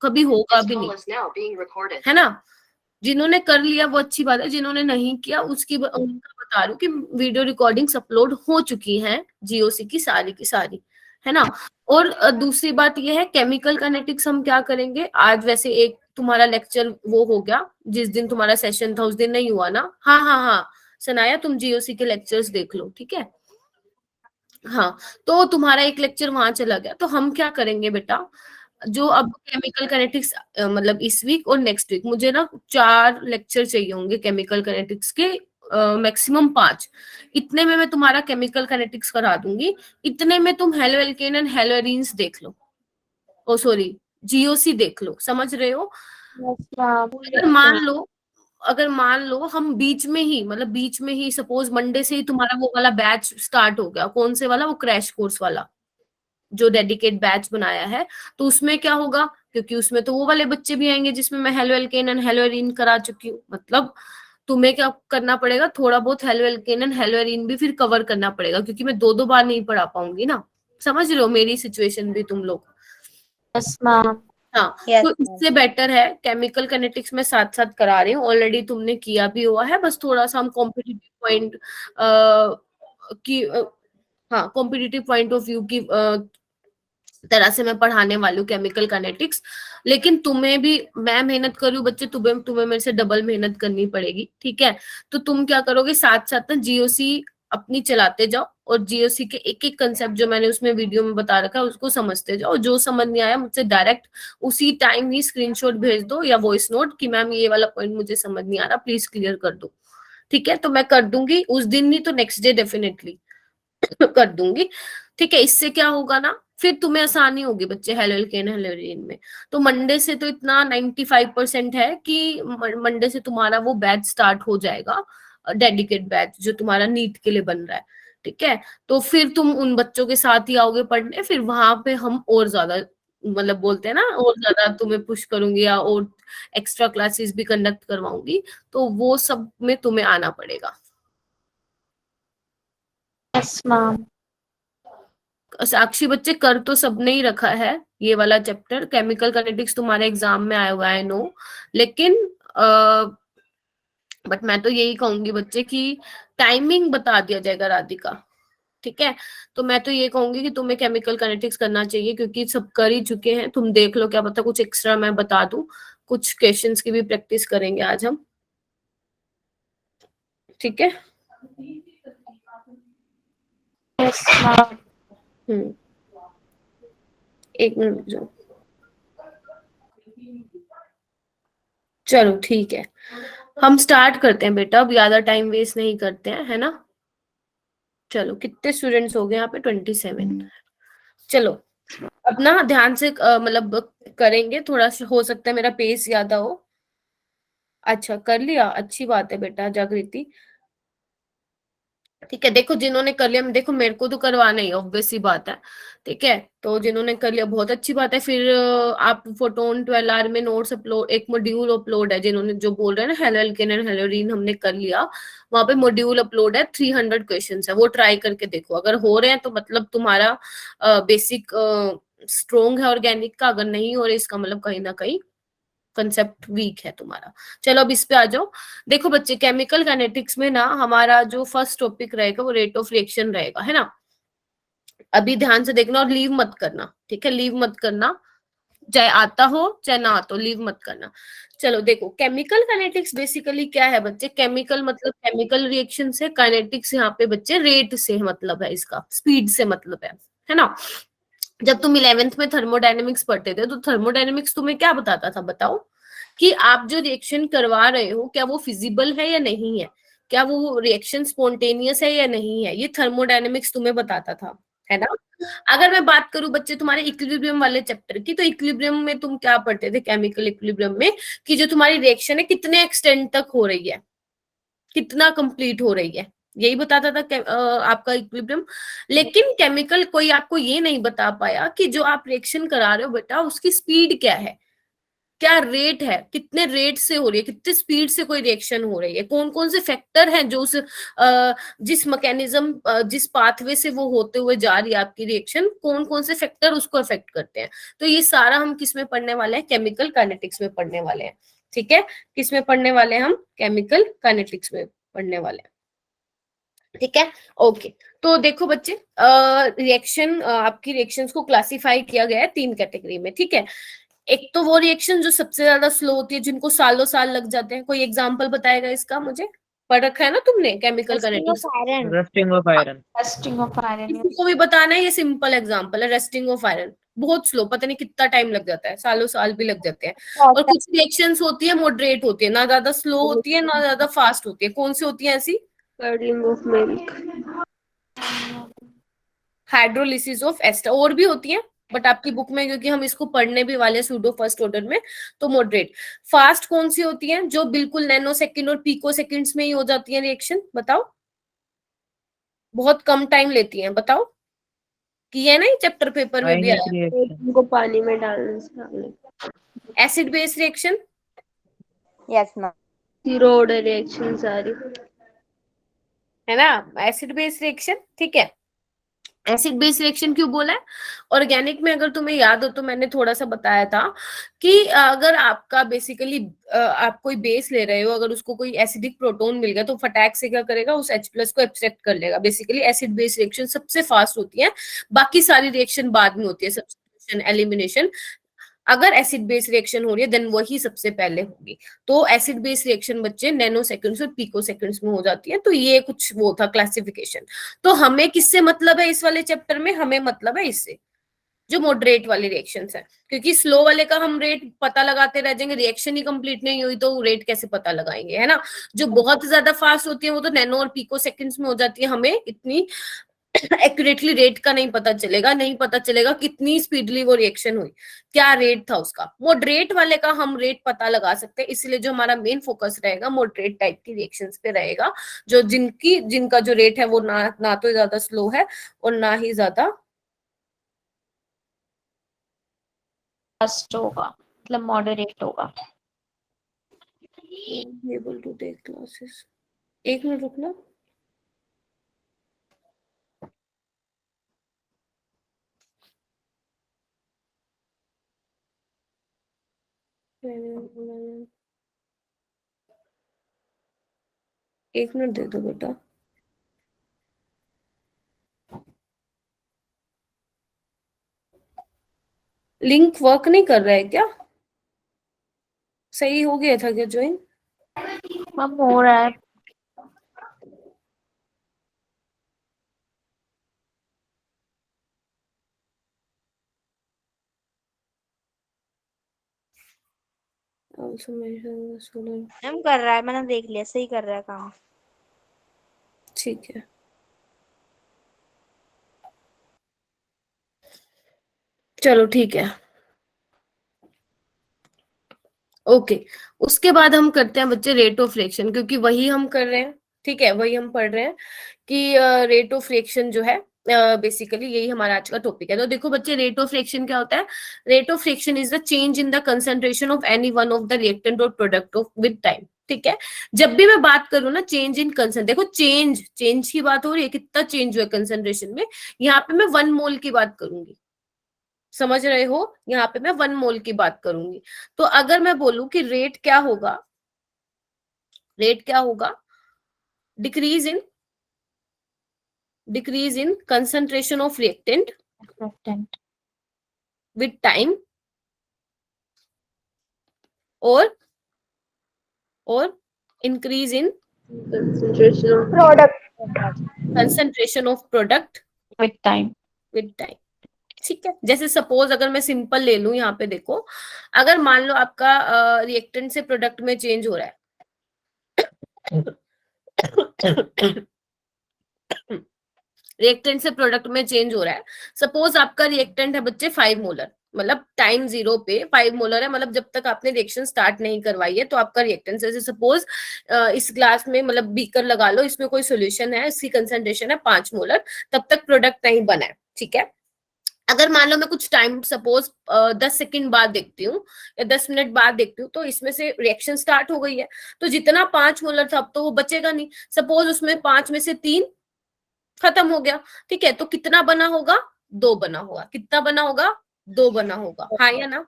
कभी होगा भी नहीं, है ना। जिन्होंने कर लिया वो अच्छी बात है, जिन्होंने नहीं किया उनका बता रही हूँ कि वीडियो रिकॉर्डिंग्स अपलोड हो चुकी हैं जीओसी की सारी, है ना। और दूसरी बात ये है, केमिकल काइनेटिक्स हम क्या करेंगे आज, वैसे एक तुम्हारा लेक्चर वो हो गया, जिस दिन तुम्हारा सेशन था उस दिन नहीं हुआ ना। हाँ हाँ हाँ सनाया, तुम जीओसी के लेक्चर्स देख लो, ठीक है। हाँ, तो तुम्हारा एक लेक्चर वहां चला गया, तो हम क्या करेंगे बेटा, जो अब केमिकल काइनेटिक्स मतलब इस वीक और नेक्स्ट वीक मुझे ना 4 लेक्चर चाहिए होंगे केमिकल काइनेटिक्स के, मैक्सिमम 5। इतने में मैं तुम्हारा केमिकल काइनेटिक्स करा दूंगी। इतने में तुम halo alkane and hello arenes देख लो, ओ सॉरी जीओसी देख लो, समझ रहे हो। अगर मान लो हम बीच में ही, मतलब बीच में ही सपोज मंडे से ही तुम्हारा वो वाला बैच स्टार्ट हो गया, कौन से वाला, वो क्रैश कोर्स वाला जो डेडिकेट बैच बनाया है, तो उसमें क्या होगा, क्योंकि उसमें तो वो वाले बच्चे भी आएंगे जिसमें मैं halo alkane and hello arene करा चुकी हूँ, मतलब तुम्हें क्या करना पड़ेगा, थोड़ा बहुत halo alkane and hello arene भी फिर कवर करना पड़ेगा, क्योंकि मैं 2 बार नहीं पढ़ा पाऊंगी ना। समझ रहे हो मेरी सिचुएशन भी तुम लोग। Yes ma'am. हाँ, तो इससे बेटर है केमिकल काइनेटिक्स में साथ साथ करा रही हूँ, ऑलरेडी तुमने किया भी हुआ है, बस थोड़ा सा हम कॉम्पिटिटिव पॉइंट की हाँ कॉम्पिटिटिव पॉइंट ऑफ व्यू की तरह से मैं पढ़ाने वाली हूँ केमिकल काइनेटिक्स। लेकिन तुम्हें भी मैं मेहनत कर रही हूँ बच्चे, तुम्हें मेरे से डबल मेहनत करनी पड़ेगी, ठीक है। तो तुम क्या करोगे, साथ साथ ना जीओसी अपनी चलाते जाओ, और जीओसी के एक एक कंसेप्ट जो मैंने उसमें वीडियो में बता रखा है उसको समझते जाओ। जो समझ नहीं आया मुझसे डायरेक्ट उसी टाइम ही स्क्रीनशॉट भेज दो या वॉइस नोट कि मैम ये वाला पॉइंट मुझे समझ नहीं आ रहा, प्लीज क्लियर कर दो, ठीक है। तो मैं कर दूंगी उस दिन नहीं तो नेक्स्ट डे डेफिनेटली कर दूंगी, ठीक है। इससे क्या होगा ना, फिर तुम्हें आसानी होगी बच्चे हेलो एल्केन हेलो एरीन में। तो मंडे से तो इतना 95% है कि मंडे से तुम्हारा वो बैच स्टार्ट हो जाएगा, डेडिकेट बैच जो तुम्हारा नीट के लिए बन रहा है, ठीक है। तो फिर तुम उन बच्चों के साथ ही आओगे पढ़ने, फिर वहां पे हम और ज्यादा, मतलब बोलते हैं ना, और ज्यादा तुम्हें पुश करूंगी या और एक्स्ट्रा क्लासेस भी कंडक्ट करवाऊंगी, तो वो सब में तुम्हें आना पड़ेगा। Yes ma'am. साक्षी बच्चे कर तो सबने ही रखा है ये वाला चैप्टर, केमिकल काइनेटिक्स तुम्हारे एग्जाम में आया हुआ है, नो, लेकिन बट मैं तो यही कहूंगी बच्चे की टाइमिंग बता दिया जाएगा राधिका, ठीक है। तो मैं तो ये कहूंगी कि तुम्हें केमिकल काइनेटिक्स करना चाहिए, क्योंकि सब कर ही चुके हैं, तुम देख लो क्या पता कुछ एक्स्ट्रा मैं बता दूं, कुछ क्वेश्चंस की भी प्रैक्टिस करेंगे आज हम, ठीक है। Yes ma'am. एक मिनट जो, चलो ठीक है, हम स्टार्ट करते हैं बेटा, अब ज्यादा टाइम वेस्ट नहीं करते हैं, है ना। चलो कितने स्टूडेंट्स हो गए यहाँ पे, 27। चलो अब ना ध्यान से मतलब करेंगे, थोड़ा सा हो सकता है मेरा पेस ज्यादा हो। अच्छा कर लिया, अच्छी बात है बेटा जागृति, ठीक है। देखो जिन्होंने कर लिया, देखो मेरे को तो करवाना ही, ऑब्वियस सी बात है, ठीक है। तो जिन्होंने कर लिया बहुत अच्छी बात है, फिर आप फोटोन 12 आवर में नोट्स अपलोड, एक मॉड्यूल अपलोड है, जिन्होंने जो बोल रहे हैं ना हेलो एल्केन एंड हेलोरीन हमने कर लिया, वहां पे मॉड्यूल अपलोड है, 300 क्वेश्चन है, वो ट्राई करके देखो, अगर हो रहे हैं तो मतलब तुम्हारा बेसिक स्ट्रोंग है ऑर्गेनिक का, अगर नहीं हो रहे इसका मतलब कहीं ना कहीं कंसेप्ट वीक है तुम्हारा। चलो अब इस पे आ जाओ। देखो बच्चे केमिकल काइनेटिक्स में ना हमारा जो फर्स्ट टॉपिक रहेगा वो रेट ऑफ रिएक्शन रहेगा, है ना। अभी ध्यान से देखना और लीव मत करना, ठीक है, लीव मत करना, चाहे आता हो चाहे ना आता हो, लीव मत करना। चलो देखो केमिकल काइनेटिक्स बेसिकली क्या है बच्चे, केमिकल मतलब केमिकल रिएक्शन से, काइनेटिक्स यहाँ पे बच्चे रेट से मतलब है, इसका स्पीड से मतलब है ना। जब तुम 11th में थर्मोडायनेमिक्स पढ़ते थे तो थर्मोडायनेमिक्स तुम्हें क्या बताता था, बताओ, कि आप जो रिएक्शन करवा रहे हो क्या वो फिजिबल है या नहीं है, क्या वो रिएक्शन स्पॉन्टेनियस है या नहीं है, ये थर्मोडायनेमिक्स तुम्हें बताता था, है ना। अगर मैं बात करूं बच्चे तुम्हारे इक्विलिब्रियम वाले चैप्टर की, तो इक्विलिब्रियम में तुम क्या पढ़ते थे केमिकल इक्विलिब्रियम में, कि जो तुम्हारी रिएक्शन है कितने एक्सटेंड तक हो रही है, कितना कंप्लीट हो रही है, यही बताता था आपका इक्विलिब्रियम। लेकिन केमिकल कोई आपको ये नहीं बता पाया कि जो आप रिएक्शन करा रहे हो बेटा उसकी स्पीड क्या है, क्या रेट है, कितने रेट से हो रही है, कितने स्पीड से कोई रिएक्शन हो रही है, कौन कौन से फैक्टर हैं जो उस जिस मैकेनिज्म जिस पाथवे से वो होते हुए जा रही है आपकी रिएक्शन, कौन कौन से फैक्टर उसको अफेक्ट करते हैं। तो ये सारा हम किस में पढ़ने वाले हैं, केमिकल काइनेटिक्स में पढ़ने वाले हैं। ठीक है, किस में पढ़ने वाले हैं हम, केमिकल काइनेटिक्स में पढ़ने वाले हैं। ठीक है, ओके। तो देखो बच्चे, रिएक्शन आपकी रिएक्शंस को क्लासिफाई किया गया है 3 कैटेगरी में। ठीक है, एक तो वो रिएक्शन जो सबसे ज्यादा स्लो होती है, जिनको सालों साल लग जाते हैं। कोई एग्जांपल बताएगा इसका मुझे, पढ़ रखा है ना तुमने chemical Rusting of kinetics. iron. Rusting of iron. Rusting of iron. किसी को भी बताना है, ये सिंपल एग्जांपल है, रेस्टिंग ऑफ आयरन। बहुत स्लो, पता नहीं कितना टाइम लग जाता है, सालों साल भी लग जाते हैं। और कुछ रिएक्शंस होती है मॉडरेट होती है, ना ज्यादा स्लो होती है ना ज्यादा फास्ट होती है। कौन सी होती है ऐसी, curdling of milk. Hydrolysis of ester. और भी होती है बट आपकी बुक में, क्योंकि हम इसको पढ़ने भी वाले सूडो फर्स्ट ऑर्डर में, तो मॉडरेट। फास्ट कौन सी होती है, जो बिल्कुल नैनो सेकंड और पिको सेकंड्स में ही हो जाती है रिएक्शन, बताओ। बहुत कम टाइम लेती है, बताओ। कि है ना, ये चैप्टर पेपर में भी आया। रिएक्शन। उनको पानी में डालने से डालने acid base reaction, Yes, ma'am. Zero order reaction सारी। है ना, एसिड बेस रिएक्शन। ठीक है, एसिड बेस रिएक्शन क्यों बोला है। ऑर्गेनिक में अगर तुम्हें याद हो तो मैंने थोड़ा सा बताया था कि अगर आपका बेसिकली आप कोई बेस ले रहे हो, अगर उसको कोई एसिडिक प्रोटोन मिल गया तो फटाक से क्या करेगा, उस H+ को एब्स्ट्रैक्ट कर लेगा। बेसिकली एसिड बेस रिएक्शन सबसे फास्ट होती है, बाकी सारी रिएक्शन बाद में होती है, सब्स्टिट्यूशन, एलिमिनेशन। अगर एसिड बेस रिएक्शन हो रही है देन वही सबसे पहले होगी। तो एसिड बेस रिएक्शन बच्चे नैनो सेकंड्स और पिको सेकंड्स में हो जाती है। तो ये कुछ वो था क्लासिफिकेशन। तो हमें किससे मतलब है इस वाले चैप्टर में, हमें मतलब है इससे, जो मॉडरेट वाली रिएक्शंस है। क्योंकि स्लो वाले का हम रेट पता लगाते रह जाएंगे, रिएक्शन ही कंप्लीट नहीं हुई तो रेट कैसे पता लगाएंगे, है ना। जो बहुत ज्यादा फास्ट होती है वो तो नैनो और पिको सेकंड्स में हो जाती है, हमें इतनी एक्यूरेटली रेट का नहीं पता चलेगा, नहीं पता चलेगा कितनी स्पीडली वो रिएक्शन हुई, क्या रेट था उसका। मॉडरेट वाले का हम रेट पता लगा सकते हैं, इसलिए जो हमारा मेन फोकस रहेगा मॉडरेट टाइप की रिएक्शंस पे रहेगा, जो जिनका जो रेट है वो ना तो ज्यादा स्लो है और ना ही ज्यादा फास्ट होगा, मतलब मॉडरेट होगा। Able to take classes. एक मिनट रुकना। एक मिनट दे दो बेटा। लिंक वर्क नहीं कर रहा है क्या, सही हो गया था क्या ज्वाइन। मैम हो रहा है। मैम कर रहा है, मैंने देख लिया, सही कर रहा है काम। ठीक है, चलो ठीक है, ओके। उसके बाद हम करते हैं बच्चे रेट ऑफ रिएक्शन, क्योंकि वही हम कर रहे हैं। ठीक है, वही हम पढ़ रहे हैं कि रेट ऑफ रिएक्शन जो है बेसिकली यही हमारा आज का टॉपिक है। तो देखो बच्चे, रेट ऑफ रिएक्शन क्या होता है। Rate of reaction is the change in the concentration of any one of the reactant और प्रोडक्ट ऑफ विद टाइम। ठीक है, जब भी मैं बात करूं ना चेंज इन कंसंट्रेशन, देखो चेंज की बात हो रही है, कितना चेंज हुआ कंसंट्रेशन में, यहाँ पे मैं 1 मोल की बात करूंगी, समझ रहे हो, यहाँ पे मैं 1 मोल की बात करूंगी। तो अगर मैं बोलूं कि रेट क्या होगा, रेट क्या होगा, decrease in concentration of reactant with time और increase in concentration of product with time. with time। ठीक है, जैसे सपोज अगर मैं सिंपल ले लूं, यहाँ पे देखो, अगर मान लो आपका रिएक्टेंट से प्रोडक्ट में चेंज हो रहा है रिएक्टेंट से प्रोडक्ट में चेंज हो रहा है। सपोज आपका रिएक्टेंट है बच्चे 5 मोलर, मतलब टाइम 0 पे 5 मोलर है, मतलब जब तक आपने रिएक्शन स्टार्ट नहीं करवाई है तो आपका रिएक्टेंट, जैसे सपोज इस ग्लास में, मतलब बीकर लगा लो, इसमें कोई सोल्यूशन है, इसकी कंसंट्रेशन है 5 मोलर, तब तक प्रोडक्ट नहीं बना है। ठीक है, अगर मान लो मैं कुछ टाइम सपोज 10 सेकंड बाद देखती हूँ या 10 मिनट बाद देखती हूँ, तो इसमें से रिएक्शन स्टार्ट हो गई है, तो जितना 5 मोलर था अब तो वो बचेगा नहीं। सपोज उसमें 5 में से 3 खत्म हो गया, ठीक है, तो कितना बना होगा? 2 बना होगा। कितना बना होगा? 2 बना होगा। हाँ या ना?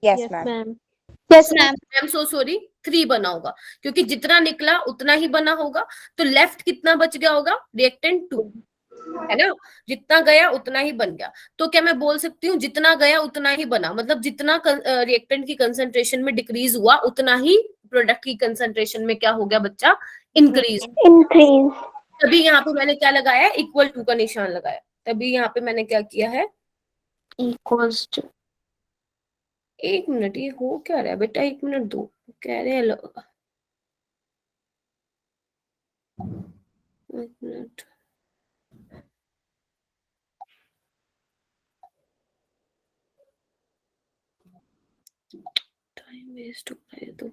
Yes yes ma'am. Ma'am. Yes ma'am. I am so sorry, 3 बना होगा, क्योंकि जितना निकला उतना ही बना होगा। तो लेफ्ट कितना बच गया होगा? रिएक्टेंट 2, है ना? जितना गया उतना ही बन गया। तो क्या मैं बोल सकती हूँ जितना गया उतना ही बना, मतलब जितना रिएक्टेंट की कंसंट्रेशन में डिक्रीज हुआ उतना ही प्रोडक्ट की कंसंट्रेशन में क्या हो गया बच्चा? इंक्रीज। इंक्रीज। तभी यहाँ पे मैंने क्या लगाया? इक्वल टू का निशान लगाया। तभी यहाँ पे मैंने क्या किया है? Equals to. 1 मिनट, ये हो क्या रहा है बेटा? 1 मिनट दो, कह रहे हैं 1 मिनट। टाइम वेस्ट हो रहा है तो।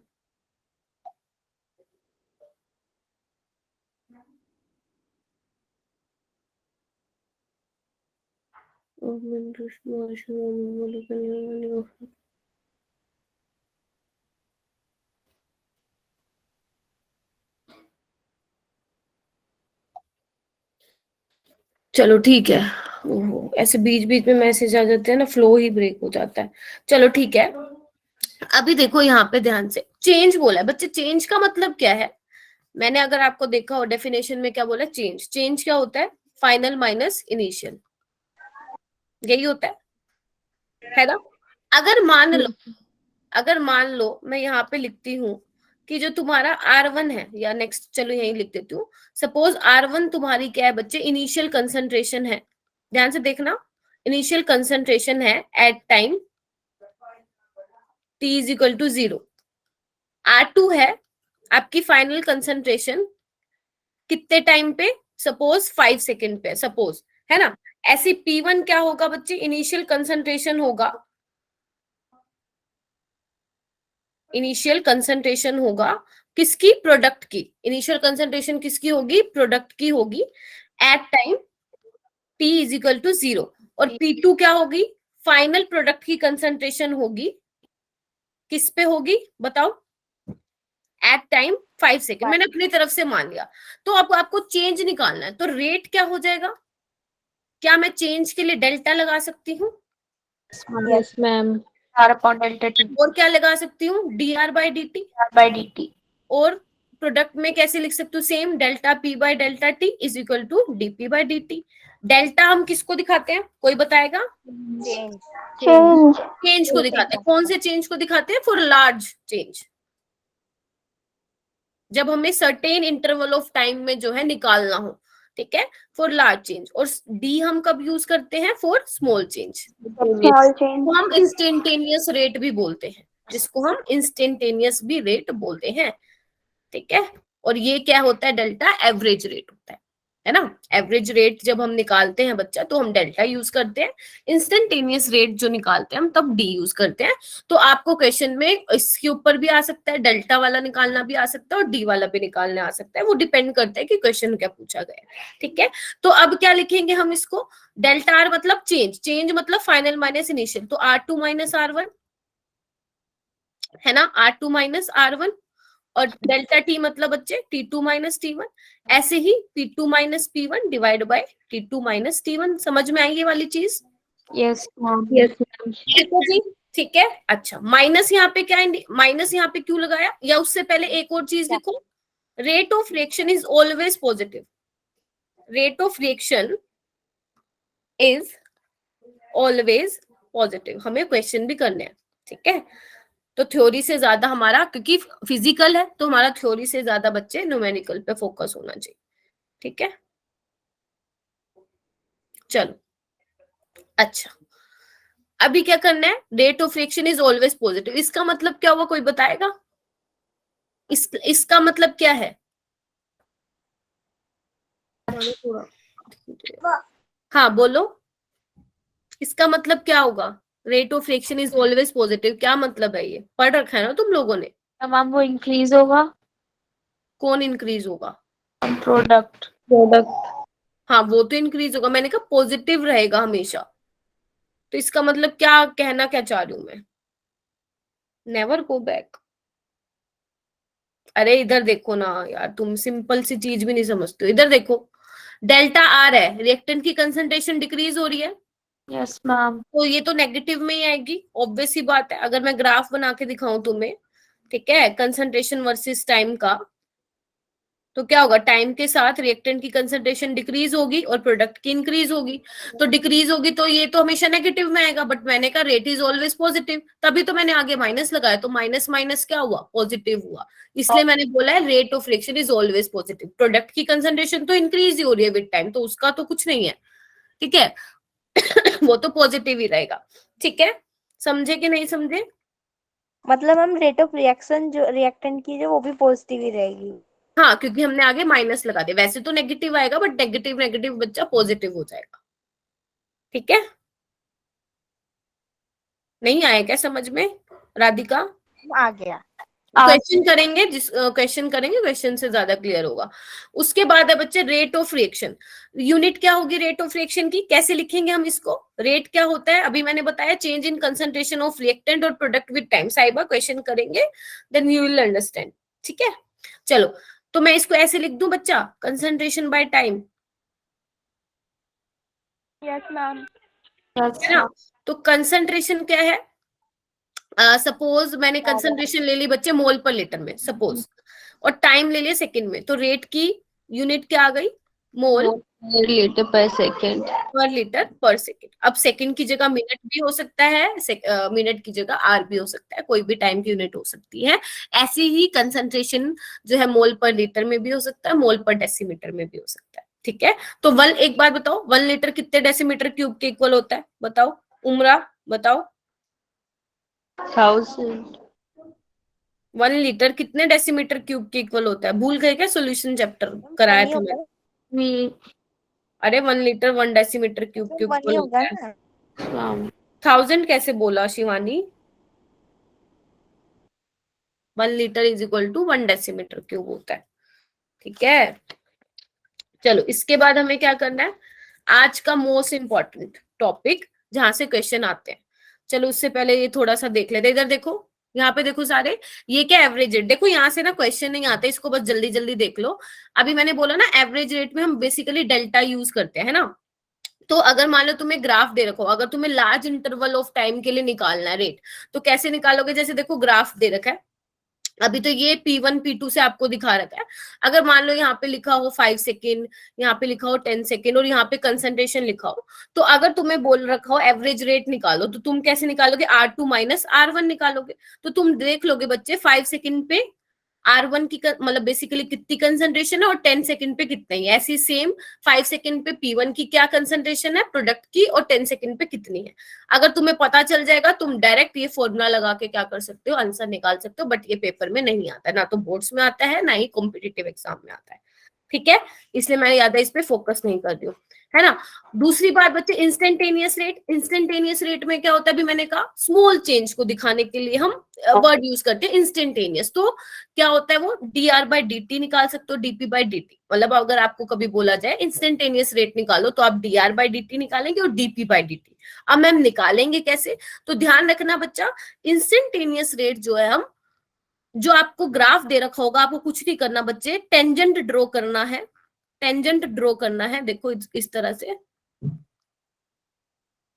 चलो ठीक है। ओहो, ऐसे बीच बीच में मैसेज आ जाते हैं ना, फ्लो ही ब्रेक हो जाता है। चलो ठीक है, अभी देखो यहाँ पे ध्यान से, चेंज बोला है बच्चे। चेंज का मतलब क्या है? मैंने अगर आपको देखा हो डेफिनेशन में क्या बोला? चेंज। चेंज क्या होता है? फाइनल माइनस इनिशियल, यही होता है ना? अगर मान लो मैं यहाँ पे लिखती हूँ कि जो तुम्हारा R1 है, या नेक्स्ट चलो यही लिख देती हूँ। सपोज R1 तुम्हारी क्या है बच्चे? इनिशियल कंसंट्रेशन है। ध्यान से देखना, इनिशियल कंसंट्रेशन है at time t is equal to 0। R2 है आपकी फाइनल कंसंट्रेशन कितने टाइम पे? सपोज 5 सेकेंड पे, सपोज, है ना? ऐसे P1 क्या होगा बच्चे? इनिशियल कंसंट्रेशन होगा, इनिशियल कंसंट्रेशन होगा किसकी? प्रोडक्ट की। इनिशियल कंसंट्रेशन किसकी होगी? प्रोडक्ट की होगी at time t is equal to 0। और P2 क्या होगी? फाइनल प्रोडक्ट की कंसंट्रेशन होगी, किस पे होगी बताओ? At time 5 second. मैंने अपनी तरफ से मान लिया। तो अब आपको चेंज निकालना है, तो रेट क्या हो जाएगा? क्या मैं चेंज के लिए डेल्टा लगा सकती हूँ? Yes ma'am. R upon delta T और क्या लगा सकती हूँ? dr by dt। R by dt। और प्रोडक्ट में कैसे लिख सकती हूँ? Same, delta p by delta t is equal to dp by dt। Delta हम किसको दिखाते हैं? कोई बताएगा? चेंज। चेंज। चेंज को दिखाते हैं। कौन से चेंज को दिखाते हैं? फॉर लार्ज चेंज, जब हमें सर्टेन इंटरवल ऑफ टाइम में जो है निकालना हो, ठीक है, फॉर लार्ज चेंज। और डी हम कब यूज करते हैं? For small change. Small change. तो हम इंस्टेंटेनियस रेट भी बोलते हैं, जिसको हम इंस्टेंटेनियस भी रेट बोलते हैं, ठीक है। और ये क्या होता है? डेल्टा एवरेज रेट होता है ना? एवरेज रेट जब हम निकालते हैं बच्चा, तो हम डेल्टा यूज करते हैं। इंस्टेंटेनियस रेट जो निकालते हैं हम, तब डी यूज करते हैं। तो आपको क्वेश्चन में इसके ऊपर भी आ सकता है, डेल्टा वाला निकालना भी आ सकता है और डी वाला भी निकालना आ सकता है। वो डिपेंड करता है कि क्वेश्चन क्या पूछा गया है, ठीक है। तो अब क्या लिखेंगे हम इसको? डेल्टा आर मतलब चेंज, चेंज मतलब फाइनल माइनस इनिशियल, तो R2 माइनस R1, है ना? R2 minus R1। और डेल्टा टी मतलब बच्चे T2 माइनस T1। ऐसे ही P2 minus P1 divide by T2 minus T1। समझ में आई ये वाली चीज? Yes ma'am. Yes ma'am. ठीक है जी, ठीक है। अच्छा, माइनस यहाँ पे क्या है? माइनस यहाँ पे क्यों लगाया? या उससे पहले एक और चीज लिखो, rate of reaction is always positive. Rate of reaction is always positive. हमें क्वेश्चन भी करने हैं, ठीक है। तो थ्योरी से ज्यादा हमारा, क्योंकि फिजिकल है, तो हमारा थ्योरी से ज्यादा बच्चे न्यूमेरिकल पे फोकस होना चाहिए, ठीक है। चलो, अच्छा, अभी क्या करना है? Rate of reaction is always positive, इसका मतलब क्या हुआ? कोई बताएगा? इसका मतलब क्या है? हाँ बोलो, इसका मतलब क्या होगा? Rate of reaction is always positive, क्या मतलब है? ये पढ़ रखा है ना तुम लोगों ने? मैम वो इंक्रीज होगा। कौन इंक्रीज होगा? प्रोडक्ट। प्रोडक्ट। हाँ, वो तो इंक्रीज होगा। मैंने कहा पॉजिटिव रहेगा हमेशा, तो इसका मतलब क्या कहना क्या चाह रही हूं मैं, नेवर गो बैक। अरे इधर देखो ना यार, तुम सिंपल सी चीज भी नहीं समझते हो। इधर देखो, डेल्टा आर है, रिएक्टेंट की कंसंट्रेशन डिक्रीज हो रही है, Yes, ma'am. तो ये तो नेगेटिव में ही आएगी, ऑब्वियस सी बात है। अगर मैं ग्राफ बना के दिखाऊं तुम्हें, ठीक है, कंसंट्रेशन वर्सेस टाइम का, तो क्या होगा, टाइम के साथ रिएक्टेंट की कंसंट्रेशन डिक्रीज होगी और प्रोडक्ट की इंक्रीज होगी। तो डिक्रीज होगी तो ये तो हमेशा नेगेटिव में आएगा, बट मैंने कहा रेट इज ऑलवेज पॉजिटिव, तभी तो मैंने आगे माइनस लगाया, तो माइनस माइनस क्या हुआ, पॉजिटिव हुआ। इसलिए मैंने बोला है rate of reaction is always positive. Product की कंसंट्रेशन तो इंक्रीज ही हो रही है विद टाइम, तो उसका तो कुछ नहीं है, ठीक है। वो तो पॉजिटिव ही रहेगा, ठीक है। समझे कि नहीं समझे? मतलब हम रेट ऑफ रिएक्शन जो रिएक्टेंट की जो वो भी पॉजिटिव ही रहेगी। हाँ, क्योंकि हमने आगे माइनस लगा दिया, वैसे तो नेगेटिव आएगा, बट नेगेटिव नेगेटिव बच्चा पॉजिटिव हो जाएगा, ठीक है। नहीं आया क्या समझ में राधिका? आ गया। क्वेश्चन करेंगे, जिस क्वेश्चन करेंगे क्वेश्चन से ज्यादा क्लियर होगा। उसके बाद है बच्चे रेट ऑफ रिएक्शन। यूनिट क्या होगी रेट ऑफ रिएक्शन की, कैसे लिखेंगे हम इसको? रेट क्या होता है अभी मैंने बताया, change in concentration of reactant और प्रोडक्ट विद टाइम। साइबा क्वेश्चन करेंगे, देन यू विल अंडरस्टैंड, ठीक है। चलो, तो मैं इसको ऐसे लिख दूं बच्चा, concentration by time, yes ma'am. Yes, है ना। ma'am. तो कंसंट्रेशन क्या है, सपोज मैंने कंसंट्रेशन ले ली बच्चे मोल पर लीटर में सपोज, और टाइम ले लिया सेकंड में, तो रेट की यूनिट क्या आ गई, मोल Milliliter per second. पर लीटर पर सेकंड। अब सेकंड की जगह मिनट भी हो सकता है, मिनट की जगह आर भी हो सकता है, कोई भी टाइम की यूनिट हो सकती है। ऐसी ही कंसंट्रेशन जो है मोल पर लीटर में भी हो सकता है, मोल पर डेसीमीटर में भी हो सकता है, ठीक है। तो वन, एक बात बताओ, 1 लीटर कितने डेसीमीटर क्यूब के इक्वल होता है, बताओ उमरा, बताओ 1000. 1 लीटर कितने डेसीमीटर क्यूब के इक्वल होता है? भूल गए क्या, सॉल्यूशन चैप्टर कराया वही था होगा मैंने? We, अरे 1 लीटर 1 डेसीमीटर क्यूब के वही इक्वल होगा होता है। ना। ma'am. 1000 कैसे बोला शिवानी? 1 litre is equal to 1 decimetre cube होता है, ठीक है। चलो, इसके बाद हमें क्या करना है, आज का मोस्ट इंपॉर्टेंट टॉपिक जहां से क्वेश्चन आते हैं। चलो, उससे पहले ये थोड़ा सा देख लेते हैं। इधर देखो, यहाँ पे देखो सारे, ये क्या एवरेज रेट, देखो यहाँ से ना क्वेश्चन नहीं आते, इसको बस जल्दी जल्दी देख लो। अभी मैंने बोला ना, एवरेज रेट में हम बेसिकली डेल्टा यूज करते हैं, है ना। तो अगर मान लो तुम्हें ग्राफ दे रखो, अगर तुम्हें लार्ज इंटरवल ऑफ टाइम के लिए निकालना है रेट, तो कैसे निकालोगे? जैसे देखो ग्राफ दे रखा है, अभी तो ये P1 P2 से आपको दिखा रखा है। अगर मान लो यहाँ पे लिखा हो 5 सेकेंड, यहाँ पे लिखा हो 10 सेकेंड, और यहाँ पे कंसंट्रेशन लिखा हो, तो अगर तुम्हें बोल रखा हो एवरेज रेट निकालो, तो तुम कैसे निकालोगे? R2 माइनस R1 निकालोगे। तो तुम देख लोगे बच्चे 5 सेकेंड पे R1 की मतलब बेसिकली कितनी कंसंट्रेशन है, और 10 सेकेंड पे कितना है। ऐसी सेम 5 सेकेंड पे P1 की क्या कंसंट्रेशन है प्रोडक्ट की, और 10 सेकेंड पे कितनी है। अगर तुम्हें पता चल जाएगा, तुम डायरेक्ट ये फॉर्मूला लगा के क्या कर सकते हो, आंसर निकाल सकते हो। बट ये पेपर में नहीं आता है, ना तो बोर्ड्स में आता है, ना ही कॉम्पिटिटिव एग्जाम में आता है, ठीक है। इसलिए मैं ज्यादा इस पे फोकस नहीं कर रही हूँ, है ना। दूसरी बात बच्चे, इंस्टेंटेनियस रेट। इंस्टेंटेनियस रेट में क्या होता है, अभी मैंने कहा स्मॉल चेंज को दिखाने के लिए हम वर्ड यूज करते हैं इंस्टेंटेनियस। तो क्या होता है वो, dr/dt निकाल सकते हो, dp/dt। मतलब अगर आपको कभी बोला जाए इंस्टेंटेनियस रेट निकालो, तो आप dr/dt निकालेंगे और dp/dt। अब मैम निकालेंगे कैसे? तो ध्यान रखना बच्चा, इंस्टेंटेनियस रेट जो है, हम जो आपको ग्राफ दे रखा होगा, आपको कुछ नहीं करना बच्चे, टेंजेंट ड्रॉ करना है। टेंजेंट ड्रॉ करना है, देखो इस तरह से,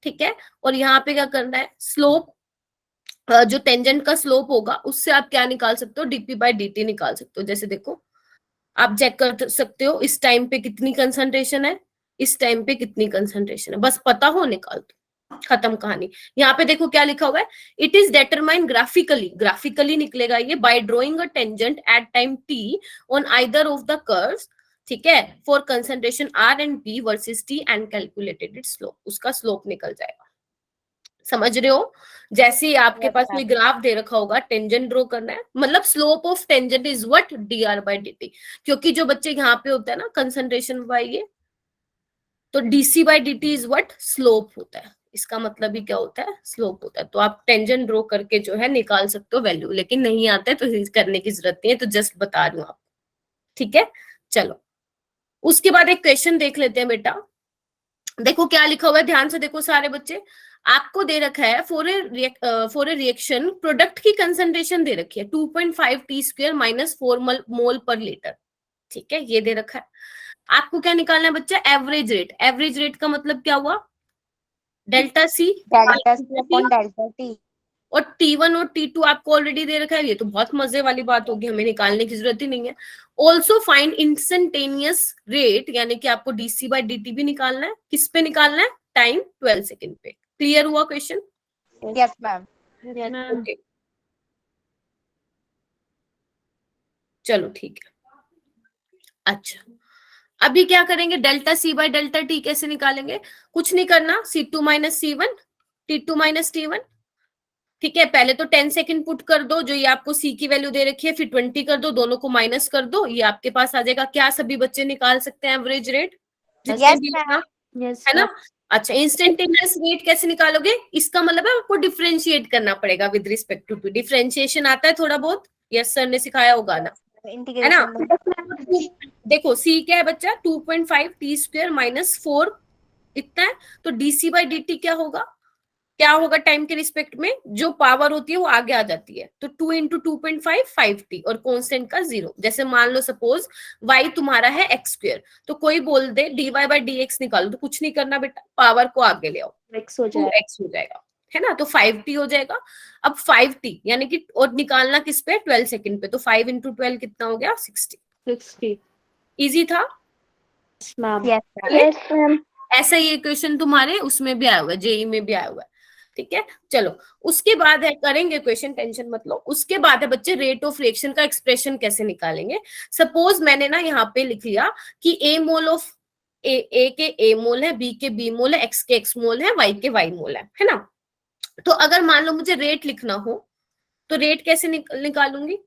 ठीक है। और यहाँ पे क्या करना है, स्लोप, जो टेंजेंट का स्लोप होगा उससे आप क्या निकाल सकते हो, dp/dt निकाल सकते हो। जैसे देखो, आप चेक कर सकते हो इस टाइम पे कितनी कंसंट्रेशन है, इस टाइम पे कितनी कंसंट्रेशन है, बस पता हो निकाल दो, खत्म कहानी। यहाँ पे देखो क्या लिखा हुआ है, it is determine graphically, graphically निकलेगा ये, bye drawing a tangent at time t on either of the curves, ठीक है, for concentration r and p versus t and calculated it's slope. उसका स्लोप निकल जाएगा, समझ रहे हो। जैसे ही आपके पास कोई ग्राफ दे रखा होगा, टेंजेंट ड्रॉ करना है, मतलब slope of tangent is what, dr/dt। क्योंकि जो बच्चे यहाँ पे होता है ना कंसंट्रेशन बाय ये, तो dc/dt इज व्हाट, स्लोप होता है। इसका मतलब ही क्या होता है, स्लोप होता है। तो आप टेंजेंट ड्रॉ करके जो है निकाल सकते हो वैल्यू, लेकिन नहीं आता है तो करने की जरूरत नहीं है, तो जस्ट बता रही हूँ आपको, ठीक है। चलो, उसके बाद एक क्वेश्चन देख लेते हैं बेटा। देखो क्या लिखा हुआ है, ध्यान से देखो सारे बच्चे। आपको दे रखा है फॉर ए रिएक्शन प्रोडक्ट की कंसंट्रेशन दे रखी है 2.5 टी स्क्वायर माइनस 4 मोल पर लीटर। ठीक है, ये दे रखा है। आपको क्या निकालना है बच्चा, एवरेज रेट। एवरेज रेट का मतलब क्या हुआ, delta C delta C upon delta T. और T1 और T2 आपको ऑलरेडी दे रखा है। ये तो बहुत मजे वाली बात होगी, हमें निकालने की जरूरत ही नहीं है। ऑल्सो फाइंड इंस्टेंटेनियस रेट, यानी कि आपको डीसी बाई डी टी भी निकालना है। किस पे निकालना है, टाइम 12 सेकेंड पे। क्लियर हुआ question? Yes ma'am. Yes, ma'am. Okay, चलो ठीक है। अच्छा, अभी क्या करेंगे, delta C by delta T कैसे निकालेंगे? कुछ नहीं करना, C2 minus C1, T2 minus T1। ठीक है, पहले तो 10 सेकंड पुट कर दो, जो ये आपको सी की वैल्यू दे रखी है, फिर 20 कर दो, दोनों को माइनस कर दो, ये आपके पास आ जाएगा। क्या सभी बच्चे निकाल सकते हैं एवरेज रेट जितने यस भी मैम। ना, Yes, है ना? ma'am. अच्छा, इंस्टेंटेनियस रेट कैसे निकालोगे, इसका मतलब है आपको डिफरेंशिएट करना पड़ेगा विद रिस्पेक्ट टू डिफरेंशिएशन आता है थोड़ा बहुत, यस सर ने सिखाया होगा ना, है ना? इंटीग्रेशन। देखो सी क्या है बच्चा, 2.5 टी स्क्वायर माइनस 4 इतना है, तो डीसी बाई डी टी क्या होगा, क्या होगा टाइम के रिस्पेक्ट में, जो पावर होती है वो आगे आ जाती है, तो 2 इंटू 2.5 5t और कांस्टेंट का 0। जैसे मान लो सपोज y तुम्हारा है एक्स स्क्वायर, तो कोई बोल दे dy बाई डी एक्स निकालो, तो कुछ नहीं करना बेटा, पावर को आगे ले आओ, X हो जाएगा. 2x हो जाएगा, है ना? तो 5t हो जाएगा। अब 5t यानी कि, और निकालना किस पे, 12 सेकंड पे, तो 5 इंटू 12 कितना हो गया, 60। 60. इजी था? Yes, ma'am. Yes ma'am. Yes, ma'am. ऐसा ये क्वेश्चन तुम्हारे उसमें भी आया हुआ है, जेई में भी आया हुआ है। ठीक है, चलो उसके बाद है, करेंगे क्वेश्चन, टेंशन मत लो। उसके बाद है बच्चे, रेट ऑफ रिएक्शन का एक्सप्रेशन कैसे निकालेंगे। सपोज मैंने ना यहाँ पे लिख लिया कि ए मोल ऑफ ए के ए मोल है, बी के बी मोल है, एक्स के एक्स मोल है, वाई के वाई मोल है ना? तो अगर मान लो मुझे रेट लिखना हो, तो रेट कैसे निकालूंगी?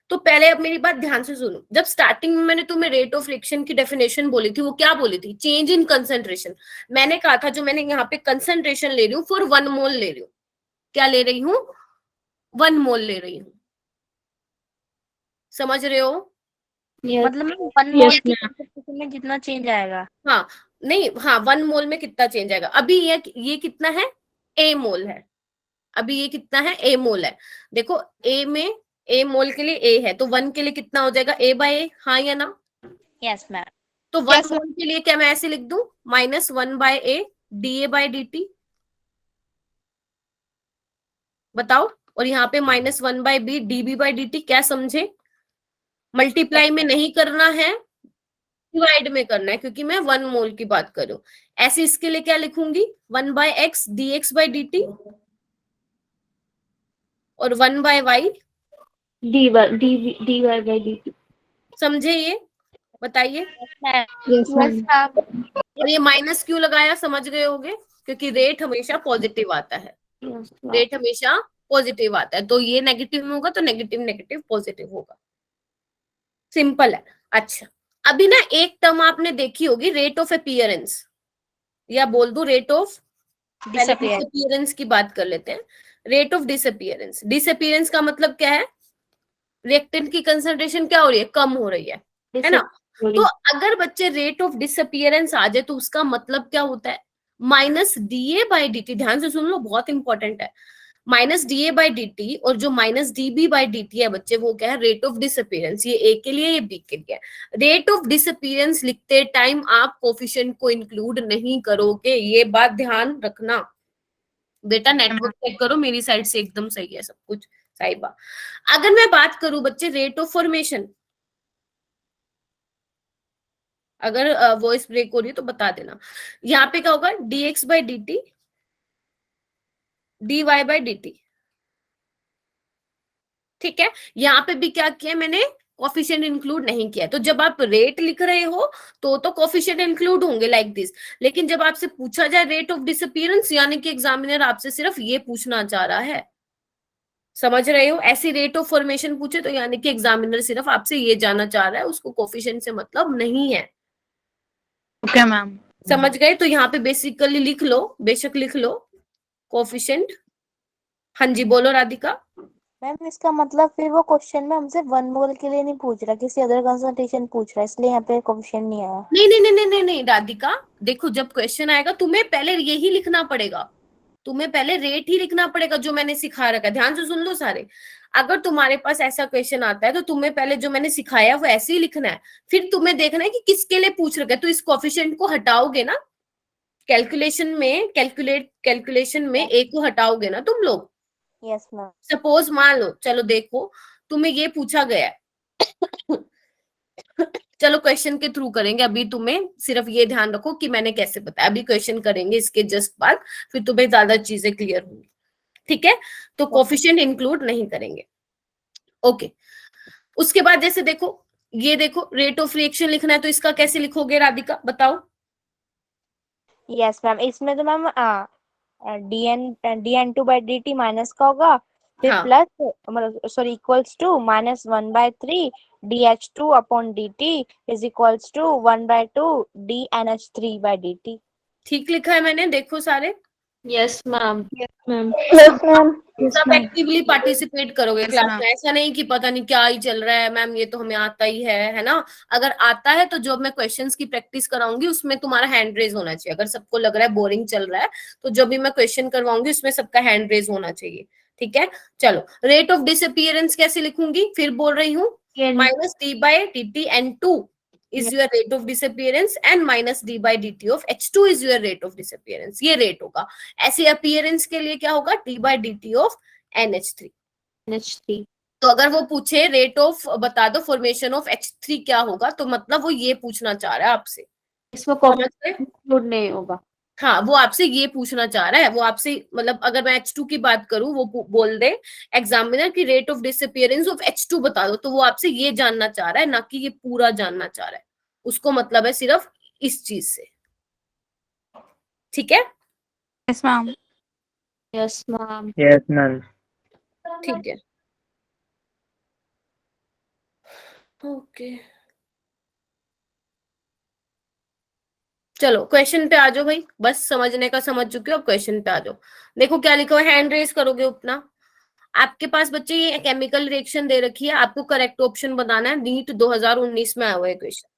तो पहले अब मेरी बात ध्यान से सुनो। जब स्टार्टिंग में मैंने तुम्हें रेट ऑफ रिएक्शन की डेफिनेशन बोली थी, वो क्या बोली थी, चेंज इन कंसंट्रेशन। मैंने कहा था जो मैंने यहाँ पे कंसंट्रेशन ले रही हूँ फॉर 1 मोल ले रही हूँ, क्या ले रही हूँ, 1 मोल ले रही हूँ। समझ रहे हो? Yes. मतलब मैम 1 मोल Yes, की ma'am. कंसंट्रेशन में जितना चेंज आएगा। हाँ, नहीं, हाँ 1 मोल में कितना चेंज आएगा। अभी ये कितना है, ए मोल है। अभी ये कितना है, ए मोल है। देखो ए में, ए मोल के लिए ए है, तो 1 के लिए कितना हो जाएगा, ए बाय ए, हाँ या ना? Yes ma'am. तो 1 मोल के लिए क्या मैं ऐसे लिख दूं, -1 by A D A by D T. बताओ, और यहाँ पे -1 by B D B by D T. क्या समझे? मल्टीप्लाई में नहीं करना है, डिवाइड में करना है, क्योंकि मैं 1 मोल की बात कर रही हूँ। ऐसे इसके लिए क्या लिखूंगी, 1 by x d x by D t और 1 by y. dy by dt. समझे ये? बताइए। Yes, ma'am. और ये माइनस क्यों लगाया, समझ गए होगे, क्योंकि रेट हमेशा पॉजिटिव आता है। Yes, ma'am. रेट हमेशा पॉजिटिव आता है, तो ये नेगेटिव में होगा तो नेगेटिव नेगेटिव पॉजिटिव होगा। सिंपल है। अच्छा, अभी ना एक टर्म आपने देखी होगी, रेट ऑफ अपीयरेंस, या बोल दो रेट ऑफ डिसअपीयरेंस की बात कर लेते हैं। रेट ऑफ डिसअपीयरेंस, डिसअपीयरेंस का मतलब क्या है, रिएक्टेंट की कंसंट्रेशन क्या हो रही है, कम हो रही है ना? तो अगर बच्चे रेट ऑफ डिसअपीयरेंस आ जाए तो उसका मतलब क्या होता है, minus d A by d t. ध्यान से सुन लो, बहुत इंपॉर्टेंट है। Minus d A by d t, और जो minus d B by d t है बच्चे, वो क्या है, रेट ऑफ डिसअपीयरेंस। ये ए के लिए, ये बी के लिए। रेट ऑफ डिसअपीयरेंस लिखते टाइम आप कोफिशिएंट को इंक्लूड नहीं करोगे, ये बात ध्यान रखना बेटा। नेटवर्क चेक करो, मेरी साइड से एकदम सही है सब कुछ, साहिबा। अगर मैं बात करूं बच्चे रेट ऑफ फॉर्मेशन, अगर वॉइस ब्रेक हो रही है तो बता देना। यहाँ पे क्या होगा, dx by d T, dy by d T. ठीक है, यहाँ पे भी क्या किया मैंने, कोफिशिएंट इंक्लूड नहीं किया। तो जब आप रेट लिख रहे हो तो कोफिशिएंट इंक्लूड होंगे लाइक दिस। लेकिन जब आपसे पूछा जाए रेट ऑफ डिसअपीयरेंस, यानी कि एग्जामिनर आपसे सिर्फ ये पूछना चाह रहा है, समझ रहे हो? ऐसी रेट ऑफ फॉर्मेशन पूछे तो यानी कि एग्जामिनर सिर्फ आपसे ये जानना चाह रहा है, उसको कोफिशिएंट से मतलब नहीं है। Okay ma'am. समझ गए? तो यहाँ पे बेसिकली लिख लो, बेशक लिख लो कोफिशिएंट। हाँ जी, बोलो राधिका। मैम इसका मतलब फिर वो क्वेश्चन में हमसे 1 मोल के लिए नहीं पूछ रहा, किसी अदर कंसंट्रेशन पूछ रहा है, इसलिए यहाँ पे कोफिशिएंट नहीं आया। नहीं नहीं नहीं नहीं नहीं नहीं राधिका, देखो जब क्वेश्चन आएगा तुम्हें पहले यही लिखना पड़ेगा, तुम्हें पहले रेट ही लिखना पड़ेगा जो मैंने सिखा रखा है। ध्यान से सुन लो सारे, अगर तुम्हारे पास ऐसा क्वेश्चन आता है तो तुम्हें पहले जो मैंने सिखाया है वो ऐसे ही लिखना है, फिर तुम्हें देखना है कि किसके लिए पूछ रखा है, तो इस कोफिशिएंट को हटाओगे ना कैलकुलेशन में ए को हटाओगे ना तुम लोग। Yes ma'am. सपोज मान लो, चलो देखो तुम्हें ये पूछा गया है चलो क्वेश्चन के थ्रू करेंगे, अभी तुम्हें सिर्फ ये ध्यान रखो कि मैंने कैसे बताया, अभी क्वेश्चन करेंगे इसके जस्ट बाद, फिर तुम्हें ज्यादा चीजें क्लियर होंगी, ठीक है। तो कोफिशिएंट इंक्लूड नहीं करेंगे, ओके। उसके बाद जैसे देखो, ये देखो रेट ऑफ रिएक्शन लिखना है, तो इसका कैसे लिखोगे राधिका बताओ। यस मैम, इसमें तो मैम dn2/dt माइनस का होगा, फिर हाँ प्लस मतलब sorry equals to -1/3 dH2/dt is equals to 1/2 dNH3/dt। ठीक लिखा है मैंने, देखो सारे Yes, ma'am. Yes, ma'am. Yes, ma'am. सब एक्टिवली पार्टिसिपेट करोगे Yes, क्लास ma'am. में, ऐसा नहीं कि पता नहीं क्या ही चल रहा है मैम, ये तो हमें आता ही है ना। अगर आता है तो जब मैं क्वेश्चंस की प्रैक्टिस कराऊंगी उसमें तुम्हारा हैंड रेज होना चाहिए, अगर सबको लग रहा है बोरिंग चल रहा है तो जब भी मैं क्वेश्चन करवाऊंगी उसमें सबका हैंड रेज होना चाहिए, ठीक है। चलो रेट ऑफ डिसअपियरेंस कैसे लिखूंगी, फिर बोल रही हूँ, -d/dt N2 is your rate of disappearance and -d/dt of H2 is your rate of disappearance, ये रेट होगा। ऐसे अपीयरेंस के लिए क्या होगा, d/dt of NH3। NH3. तो अगर वो पूछे रेट ऑफ बता दो फॉर्मेशन ऑफ H3 क्या होगा, तो मतलब वो ये पूछना चाह रहा है आपसे, इसमें समझ गए? इंक्लूड नहीं होगा। हाँ वो आपसे ये पूछना चाह रहा है, वो आपसे मतलब अगर मैं H2 की बात करूं, वो बोल दे एग्जामिनर की rate of disappearance of H2 बता दो, तो वो आपसे ये जानना चाह रहा है, ना कि ये पूरा जानना चाह रहा है, उसको मतलब है सिर्फ इस चीज से, ठीक है। Yes, ma'am. Yes, ma'am. Yes, ma'am. ठीक है, ओके। चलो क्वेश्चन पे आ जाओ भाई, बस समझने का समझ चुके हो, अब क्वेश्चन पे आ जाओ। देखो क्या लिखा हुआ है, हैंड रेज करोगे अपना। आपके पास बच्चे ये केमिकल रिएक्शन दे रखी है, आपको करेक्ट ऑप्शन बताना है, नीट 2019 में आया हुआ है क्वेश्चन।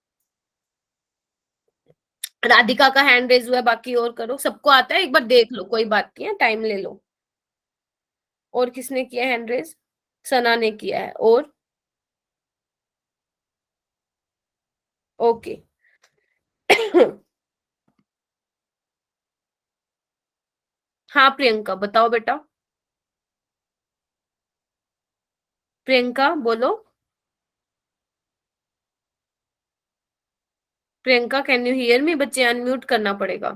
राधिका का हैंड रेज हुआ है, बाकी और करो, सबको आता है, एक बार देख लो, कोई बात नहीं है, टाइम ले लो। और किसने किया हैंड रेज, सना ने किया है, और ओके हाँ प्रियंका बताओ बेटा, प्रियंका बोलो, Priyanka can you hear me, बच्चे अनम्यूट करना पड़ेगा।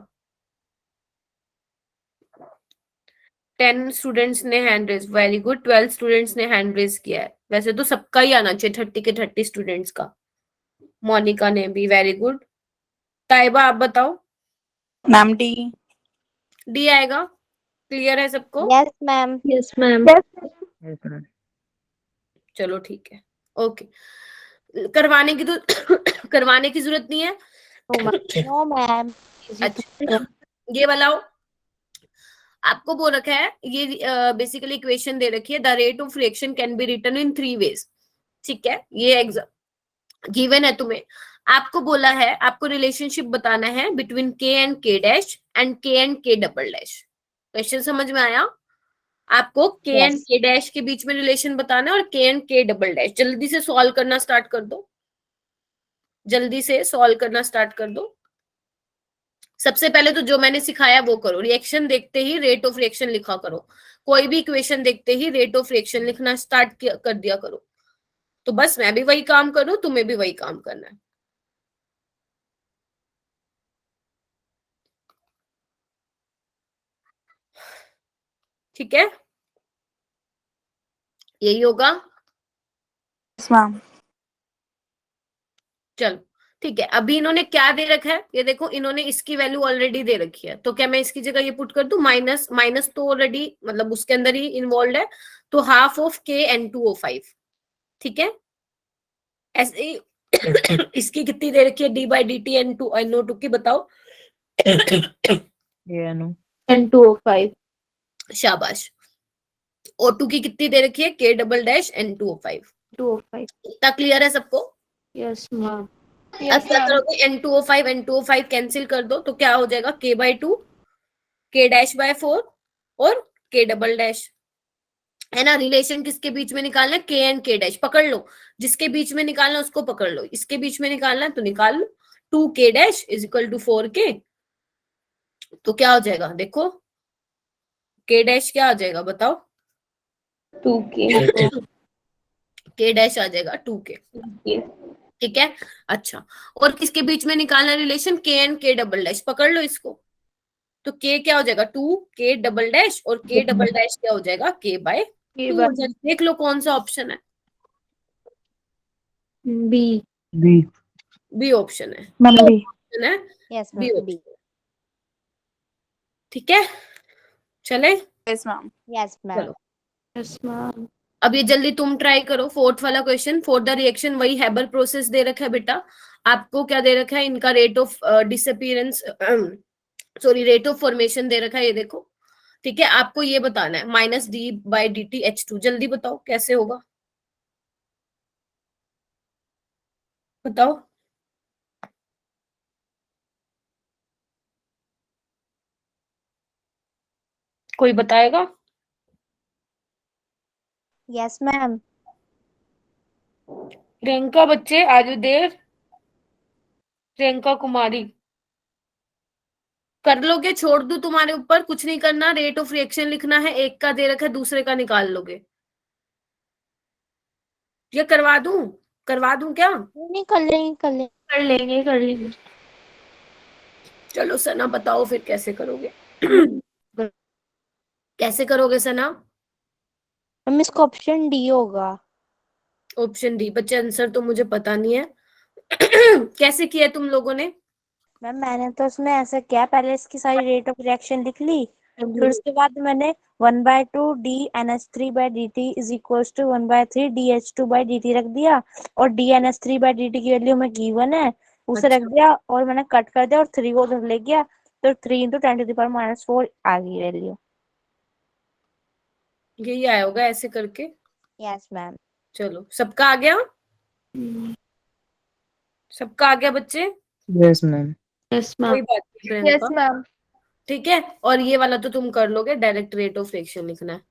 10 स्टूडेंट्स ने hand raise, very good. 12 students ने हैंड रेज किया है, वैसे तो सबका ही आना चाहिए, 30 के 30 स्टूडेंट्स का। मोनिका ने भी, वेरी गुड। ताइबा आप बताओ, Ma'am, D. डी आएगा, क्लियर है सबको? Yes ma'am. Yes, ma'am. Yes, ma'am. चलो ठीक है, ओके। करवाने की तो करवाने की जरूरत नहीं है। No ma'am. अच्छा ये वाला आपको बोल रखा है, ये बेसिकली इक्वेशन दे रखी है, the rate of reaction can be written in 3 ways, ठीक है। ये एग्जाम गिवन है तुम्हें, आपको बोला है आपको रिलेशनशिप बताना है बिटवीन के एंड के डैश एंड के एंड के डबल डैश। क्वेश्चन समझ में आया? आपको के एंड यस। के डैश के बीच में रिलेशन बताना है और के एंड के डबल डैश। जल्दी से सॉल्व करना स्टार्ट कर दो, जल्दी से सॉल्व करना स्टार्ट कर दो। सबसे पहले तो जो मैंने सिखाया वो करो, रिएक्शन देखते ही रेट ऑफ रिएक्शन लिखा करो, कोई भी इक्वेशन देखते ही रेट ऑफ रिएक्शन लिखना स्टार्ट कर दिया करो। तो बस मैं भी वही काम करूं, तुम्हें भी वही काम करना है, ठीक है, यही होगा। Yes, ma'am. चलो ठीक है, अभी इन्होंने क्या दे रखा है, ये देखो इन्होंने इसकी वैल्यू ऑलरेडी दे रखी है, तो क्या मैं इसकी जगह ये पुट कर दूं, माइनस माइनस तो ऑलरेडी मतलब उसके अंदर ही इन्वॉल्व है, तो हाफ ऑफ के N2O5, ठीक है। ऐसे ही इसकी कितनी दे रखी है, d/dt NO2 की बताओ Yeah, no. N2O5. शाबाश। O2 की कितनी दे रखी है, K डबल डैश N2O5। 205. इतना क्लियर है सबको? Yes, ma'am. अब क्या करोगे, N2O5 कैंसिल कर दो, तो क्या हो जाएगा, K/2, K डैश बाय 4 और K डबल डैश, है ना। रिलेशन किसके बीच में निकालना है, K एंड K डैश, पकड़ लो, जिसके बीच में निकालना है उसको पकड़ लो, इसके बीच में निकालना है तो निकाल लो। 2K dash is equal to 4K, तो क्या हो जाएगा देखो, K डैश क्या आ जाएगा बताओ, 2K. K डैश आ जाएगा 2K, ठीक है। अच्छा, और किसके बीच में निकालना relation, K and K double dash, पकड़ लो इसको, तो K क्या हो जाएगा 2K डबल डैश, और K डबल डैश क्या हो जाएगा, K बाय 2 हो जाएगा। देख लो कौन सा ऑप्शन है, B. B. बी ऑप्शन है, मैम B. ऑप्शन है yes B ma'am, B. Option, ठीक है। चले, Yes, ma'am. Yes ma'am. चलो Yes, ma'am. अब ये जल्दी तुम ट्राई करो, फोर्थ वाला क्वेश्चन। फॉर द रिएक्शन, वही हैबर प्रोसेस दे रखा है बेटा, आपको क्या दे रखा है, इनका rate of disappearance, sorry rate of formation दे रखा है, ये देखो, ठीक है। आपको ये बताना है -d/dt(H2), जल्दी बताओ कैसे होगा, बताओ। कोई बताएगा? Yes ma'am. प्रियंका बच्चे, आज देर, प्रियंका कुमारी, कर लोगे, छोड़ दूं तुम्हारे ऊपर, कुछ नहीं करना, रेट ऑफ रिएक्शन लिखना है, एक का दे रखा है दूसरे का निकाल लोगे, ये करवा दूं क्या? नहीं, कर लेंगे, कर लेंगे। कर लेंगे. चलो सना बताओ फिर कैसे करोगे, कैसे करोगे सना? मैम इसका ऑप्शन डी होगा। ऑप्शन डी, बच्चे आंसर तो मुझे पता नहीं है। कैसे किया तुम लोगों ने? मैम मैंने तो उसमें ऐसा किया, पहले इसकी सारी रेट ऑफ रिएक्शन लिख ली, फिर उसके बाद मैंने 1/2 dNH3/dt is equals to 1/3 dH2/dt रख दिया, और dNH3/dt की वैल्यू में गिवन है, उसे रख अच्छा, दिया, और मैंने कट कर दिया और 3 को उधर ले गया, तो 3 × 10⁻⁴ आ गई वैल्यू। यही आया होगा ऐसे करके। Yes ma'am. चलो सबका आ गया, सबका आ गया बच्चे, Yes, ma'am. Yes, कोई ma'am. बात नहीं Yes, प्रियंका, ma'am. ठीक है। और ये वाला तो तुम कर लोगे, डायरेक्ट रेट ऑफ रिएक्शन लिखना है,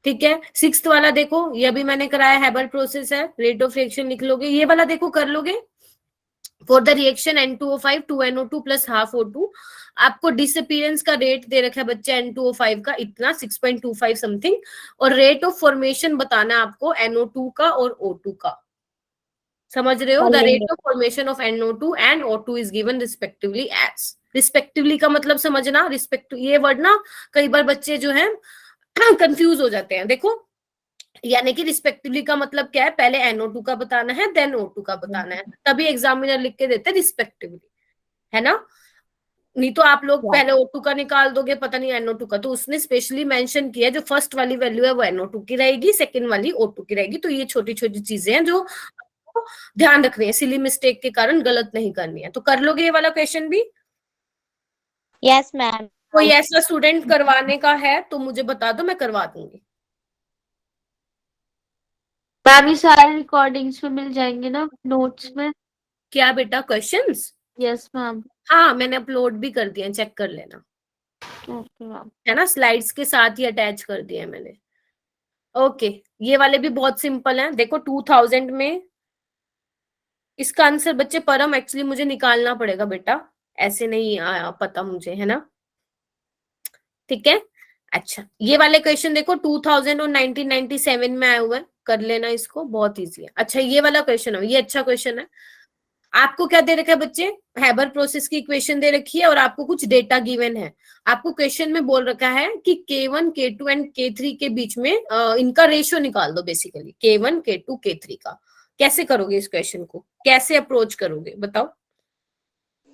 ठीक है। सिक्स्थ वाला देखो, ये भी मैंने कराया, हैबर प्रोसेस है, रेट ऑफ रिएक्शन लिख लोगे, ये वाला देखो कर लोगे। For the reaction N2O5 2NO2 plus half O2, आपको डिसअपीयरेंस का रेट दे रखा है बच्चे N2O5 का इतना 6.25 समथिंग, और रेट ऑफ फॉर्मेशन बताना है आपको NO2 का और O2 का, समझ रहे हो। The rate of formation of NO2 and O2 is given respectively as, respectively का मतलब समझना, रिस्पेक्ट ये वर्ड ना कई बार बच्चे जो है कंफ्यूज हो जाते हैं, देखो, यानी कि रिस्पेक्टिवली का मतलब क्या है, पहले NO2 का बताना है देन O2 का बताना है, तभी एग्जामिनर लिख के देते हैं रिस्पेक्टिवली, है ना। नहीं तो आप लोग पहले O2 का निकाल दोगे, पता नहीं NO2 का, तो उसने स्पेशली मेंशन किया जो फर्स्ट वाली वैल्यू है वो NO2 की रहेगी, सेकंड वाली O2 की रहेगी। तो ये छोटी छोटी चीजें हैं जो आपको ध्यान रखनी है, सिली मिस्टेक के कारण गलत नहीं करनी है। तो कर लोगे ये वाला क्वेश्चन भी? Yes ma'am. कोई ऐसा स्टूडेंट करवाने का है तो मुझे बता दो, मैं करवा दूंगी। मैम ये सारे रिकॉर्डिंग्स में मिल जाएंगे ना, नोट्स में? क्या बेटा क्वेश्चंस? Yes ma'am. हाँ मैंने अपलोड भी कर दिए, चेक कर लेना, ओके मैम. है ना, स्लाइड्स के साथ ही अटैच कर दिए मैंने। ओके, ये वाले भी बहुत सिंपल हैं, देखो 2000 में इसका आंसर बच्चे, परम एक्चुअली मुझे निकालना पड़ेगा बेटा, ऐसे नहीं आया पता मुझे, है ना, ठीक है। अच्छा, ये वाले क्वेश्चन देखो 2000 और 1997 में आए हुए हैं, कर लेना इसको, बहुत इजी है। अच्छा, ये वाला क्वेश्चन है, ये अच्छा क्वेश्चन है। आपको क्या दे रखा है बच्चे, हैबर प्रोसेस की इक्वेशन दे रखी है और आपको कुछ डेटा गिवन है। आपको क्वेश्चन में बोल रखा है कि K1 K2 एंड K3 के बीच में इनका रेशियो निकाल दो, बेसिकली K1 K2 K3 का। कैसे करोगे इस क्वेश्चन को, कैसे अप्रोच करोगे बताओ?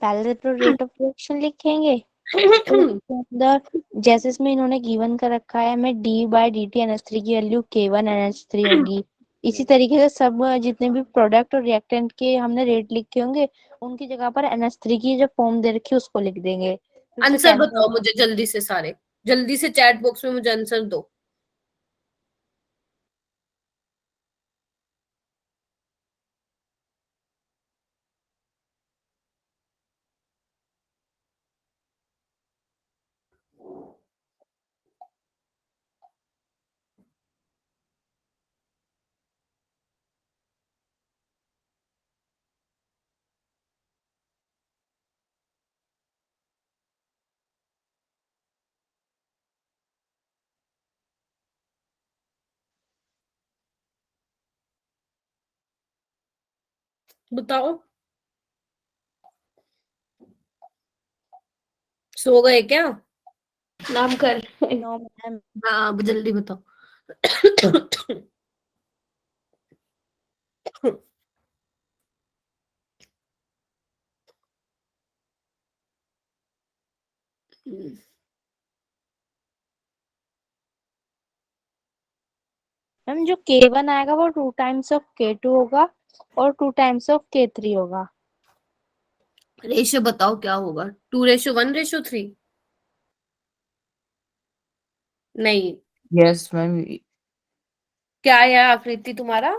पहले तो रेट ऑफ रिएक्शन लिखेंगे, तो उसके अंदर जैसे इसमें इन्होंने गिवन कर रखा है, हमें d/dt NH3 की वैल्यू K1 NH3 होगी। इसी तरीके से सब जितने भी प्रोडक्ट और रिएक्टेंट के हमने रेट लिखे होंगे, उनकी जगह पर NH3 की जो फॉर्म दे रखी है उसको लिख देंगे। आंसर बताओ मुझे जल्दी से, सारे जल्दी से चैट बॉक्स में मुझे आंसर दो। बताओ, सो गए क्या? नाम कर। No ma'am. हाँ, अब जल्दी बताओ। मैम जो K1 आएगा वो 2 टाइम्स ऑफ K2 होगा और 2 टाइम्स ऑफ K3 होगा। रेशियो बताओ क्या होगा? 2:1:3? नहीं, Yes, ma'am. क्या है आकृति तुम्हारा?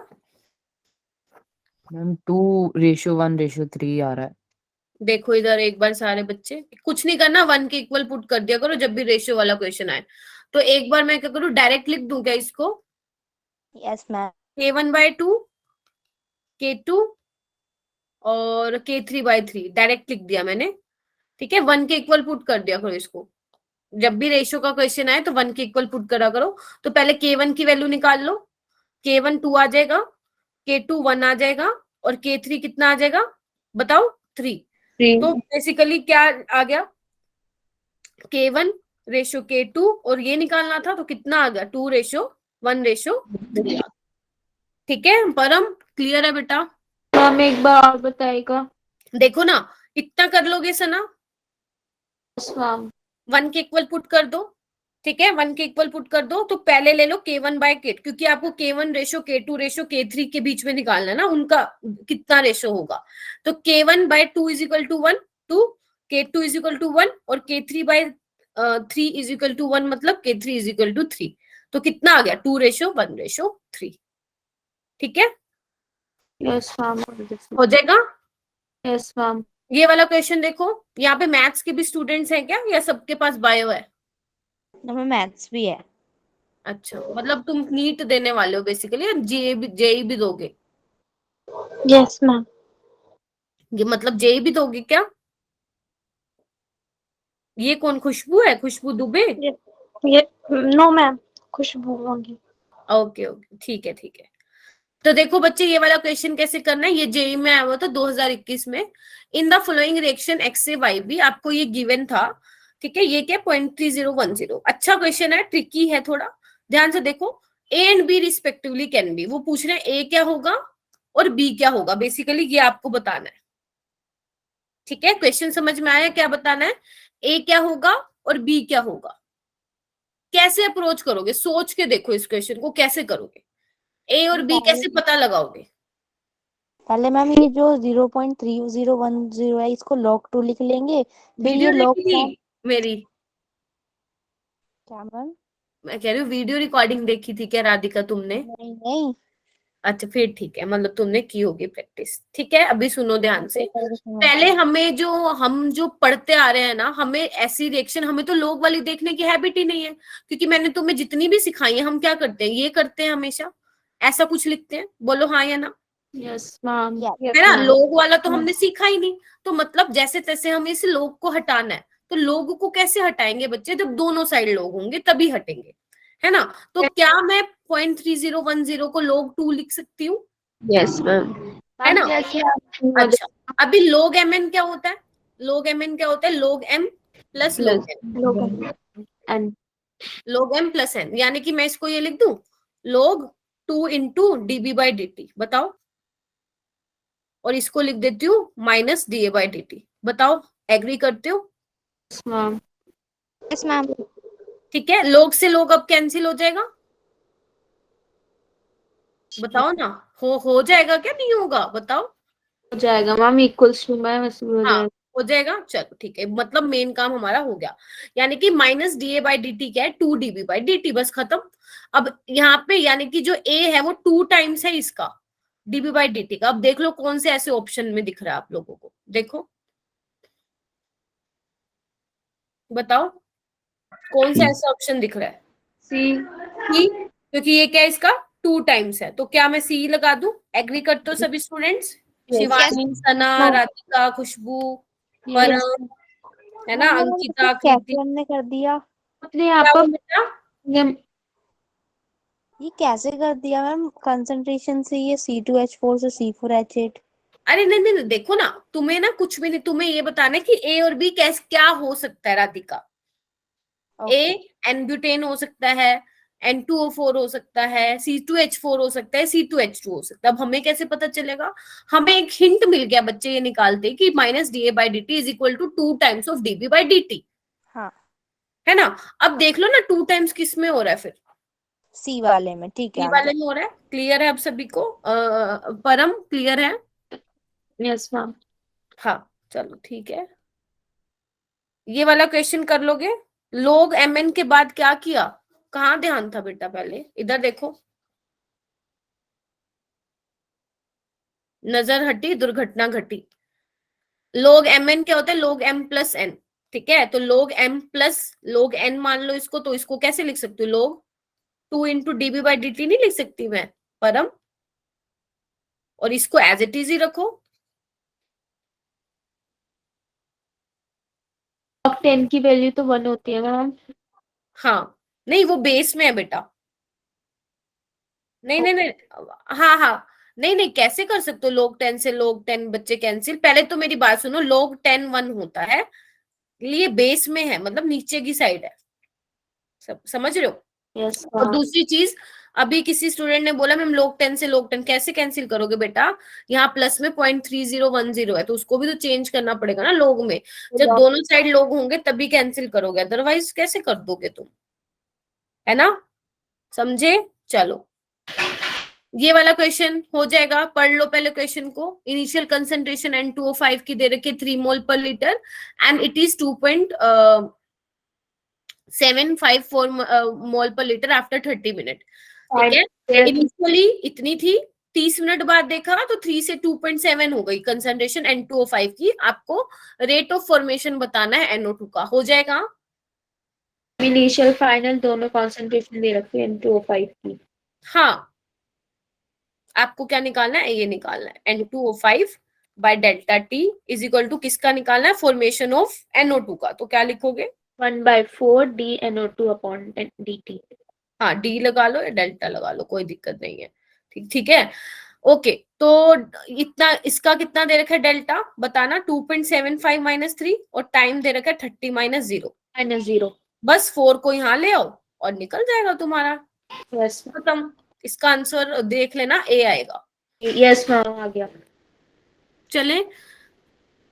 मैम 2:1:3 आ रहा है। देखो इधर एक बार, सारे बच्चे कुछ नहीं करना, 1 के इक्वल पुट कर दिया करो जब भी रेशियो वाला क्वेश्चन आए। तो एक बार मैं क्या करूँ, डायरेक्ट लिख दूं क्या इसको? Yes ma'am. K1/2, K2 और K3/3 डायरेक्ट लिख दिया मैंने। ठीक है, 1 के इक्वल पुट कर दिया करो इसको। जब भी रेशियो का क्वेश्चन आए तो 1 के इक्वल पुट करा करो। तो पहले K1 की वैल्यू निकाल लो। K1 2 आ जाएगा, K2 1 आ जाएगा और K3 कितना आ जाएगा बताओ? 3। तो बेसिकली क्या आ गया? K1:K2 और ये निकालना था तो कितना आ गया? 2:1:3 आ गया। ठीक है परम, क्लियर है बेटा? मैम एक बार और बताएगा। देखो ना, इतना कर लोगे सना? Yes ma'am. 1 के इक्वल पुट कर दो। ठीक है, 1 के इक्वल पुट कर दो। तो पहले ले लो K1/K, क्योंकि आपको K1:K2:K3 के बीच में निकालना है ना, उनका कितना रेशो होगा। तो K1/2 is equal to 1, 2, K2 is equal to 1 और K3/3 इज इक्वल टू 1, मतलब K3 इज इक्वल टू 3। तो कितना आ गया? 2:1:3। ठीक है, यस मैम। हो जाएगा। Yes ma'am. ये वाला क्वेश्चन देखो, यहाँ पे मैथ्स के भी स्टूडेंट्स हैं क्या, या सबके पास बायो है? हमें मैथ्स भी है। अच्छा, मतलब तुम नीट देने वाले हो बेसिकली, जेई भी दोगे? Yes ma'am. ये मतलब जेई भी दोगे क्या? ये कौन, खुशबू है? खुशबू दुबे? ये नो मैम, खुशबू होंगी। ओके ओके, ठीक है ठीक है। तो देखो बच्चे, ये वाला क्वेश्चन कैसे करना है, ये जेई में आया हुआ था 2021 में। In the following reaction x से वाई बी, आपको ये गिवन था। ठीक है, ये क्या 0.3010, अच्छा क्वेश्चन है, ट्रिकी है थोड़ा। ध्यान से देखो, A and B respectively can be, वो पूछ रहे हैं ए क्या होगा और बी क्या होगा, बेसिकली ये आपको बताना है। ठीक है, क्वेश्चन समझ में आया? क्या बताना है, ए क्या होगा और बी क्या होगा। कैसे अप्रोच करोगे, सोच के देखो इस क्वेश्चन को कैसे करोगे। ए और बी कैसे पता लगाओगे? पहले मैम ये जो 0.3010 है इसको log 2 लिख लेंगे, फिर वीडियो ये log देखी थी मेरी? क्या मैम? मैं कह रही हूँ वीडियो रिकॉर्डिंग देखी थी क्या राधिका तुमने? नहीं नहीं। अच्छा फिर ठीक है, मतलब तुमने की होगी प्रैक्टिस। ठीक है, अभी सुनो ध्यान से। करके समझ पहले हमें जो, हम जो पढ़ते आ रहे हैं ना, हमें ऐसी रिएक्शन, हमें तो लोग वाली देखने की हैबिट ही नहीं है। क्योंकि मैंने तुम्हें जितनी भी सिखाई है, हम क्या करते हैं, ये करते हैं हमेशा, ऐसा कुछ लिखते हैं। बोलो हाँ या ना? Yes ma'am. Yes. है ना, मैम। लोग वाला तो हमने सीखा ही नहीं। तो मतलब जैसे तैसे हमें इस लोग को हटाना है। तो लोग को कैसे हटाएंगे बच्चे, जब दोनों साइड लोग होंगे तभी हटेंगे, है ना? तो क्या मैं 0.3010 को log 2 लिख सकती हूँ? Yes ma'am. है ना? कैसे अच्छा, अभी log mn क्या होता है? log mn क्या होता है? log m plus log n। लोग and log m plus n, यानी कि मैं इसको ये लिख दूं, log 2 इंटू dB/dt। बताओ, और इसको लिख देती हूँ माइनस dA/dt। बताओ, एग्री करते हो? मैम। Yes ma'am. ठीक है, लोग से लोग अब कैंसिल हो जाएगा। बताओ ना, हो जाएगा क्या, नहीं होगा बताओ? हो जाएगा मैम, इक्वल्स टू मैम, ऐसे भी हो हाँ, जाएगा। हो जाएगा, चलो ठीक है, मतलब मेन काम हमारा हो गया। यानी कि माइनस dA/dt क्या है? 2 dB/dt, बस खत्म। अब यहाँ पे यानी कि जो a है वो 2 टाइम्स है इसका dB/dt का। अब देख लो कौन से ऐसे ऑप्शन में दिख रहा है आप लोगों को, देखो बताओ कौन सा ऐसा ऑप्शन दिख रहा है? सी। सी, क्योंकि ये क्या है इसका 2 टाइम्स है। तो क्या मैं सी लगा दूं? एग्री करते हो सभी स्टूडेंट्स? शिवानी, सना, राधिका, खुशबू, परम, है ना, अंकिता, आकृति। कैसे हमने कर दिया? अपने यहाँ क्या हुआ पर बेटा? ये कैसे कर दिया मैम? कंसंट्रेशन से ये C2H4 से C4H8। अरे नहीं नहीं नहीं, देखो ना, तुम्हें ना कुछ भी नहीं, तुम्हें ये बताना है कि ए और बी कैसे क्या हो सकता है राधिका। ए एन-ब्यूटेन हो सकता है, N2O4 हो सकता है, C2H4 हो सकता है, C2H2 हो सकता है। अब हमें कैसे पता चलेगा? हमें एक हिंट मिल गया, बच्चे ये निकालते कि minus d A by d t is equal to 2 times of d B by d t, हाँ है ना। अब देख लो ना 2 टाइम्स किस में हो रहा है, फिर सी वाले में, ठीक है सी वाले में हो रहा है। क्लियर है अब सभी को? परम क्लियर है? Yes ma'am. हाँ चलो ठीक है, ये वाला क्वेश्चन कर लोगे। लोग एम एन के बाद क्या किया, कहाँ ध्यान था बेटा? पहले इधर देखो, नजर हटी दुर्घटना घटी। लोग एम एन क्या होता है? लोग एम प्लस एन, ठीक है। तो लोग एम प्लस लोग एन मान लो इसको, तो इसको कैसे लिख सकती हूँ? लोग 2 into dB by d T नहीं लिख सकती मैं, परम? और इसको एज इट इज ही रखो। log 10 की वैल्यू तो 1 होती है मैम। हाँ नहीं, वो बेस में है बेटा। नहीं नहीं नहीं, हाँ हाँ, नहीं नहीं, कैसे कर सकते हो? लोग 10 से लोग 10 बच्चे कैंसिल। पहले तो मेरी बात सुनो, लोग 10 1 होता है, ये बेस में है, मतलब नीचे की साइड है, सब समझ रहे हो? यस और मैम। दूसरी चीज, अभी किसी स्टूडेंट ने बोला मैम लोग 10 से लोग 10 कैसे कैंसिल करोगे बेटा? यहाँ प्लस में 0.3010 है, तो उसको भी तो चेंज करना पड़ेगा ना लोग में। जब दोनों साइड लोग होंगे तभी कैंसिल करोगे, अदरवाइज कैसे कर दोगे तुम, है ना? समझे? चलो ये वाला क्वेश्चन हो जाएगा, पढ़ लो पहले क्वेश्चन को। इनिशियल कंसंट्रेशन N2O5 की दे रखी है 3 मोल पर लीटर एंड इट इज 2.754 मोल पर लीटर आफ्टर 30 मिनट, ठीक है। इनिशियली इतनी थी, 30 मिनट बाद देखा तो 3 से 2.7 हो गई कंसंट्रेशन N2O5 की। आपको रेट ऑफ फॉर्मेशन बताना है NO2 का, हो जाएगा। इनिशियल फाइनल दोनों कॉन्सेंट्रेशन दे रखी है N2O5 की। हाँ आपको क्या निकालना है? ये निकालना है N2O5 by delta t is equal to किसका निकालना है? फॉर्मेशन ऑफ NO2 का। तो क्या लिखोगे? 1/4 DNO2 अपॉन DT। हाँ डी लगा लो या डेल्टा लगा लो, कोई दिक्कत नहीं है, ठीक ठीक है। ओके तो इतना, इसका कितना दे रखा है डेल्टा बताना? 2.75 माइनस 3 और टाइम दे रखा है 30 माइनस 0। -0। बस 4 को यहाँ ले आओ और निकल जाएगा तुम्हारा, यस खत्म। इसका आंसर देख लेना, ए आएगा। यस मैम, आ गया। चले,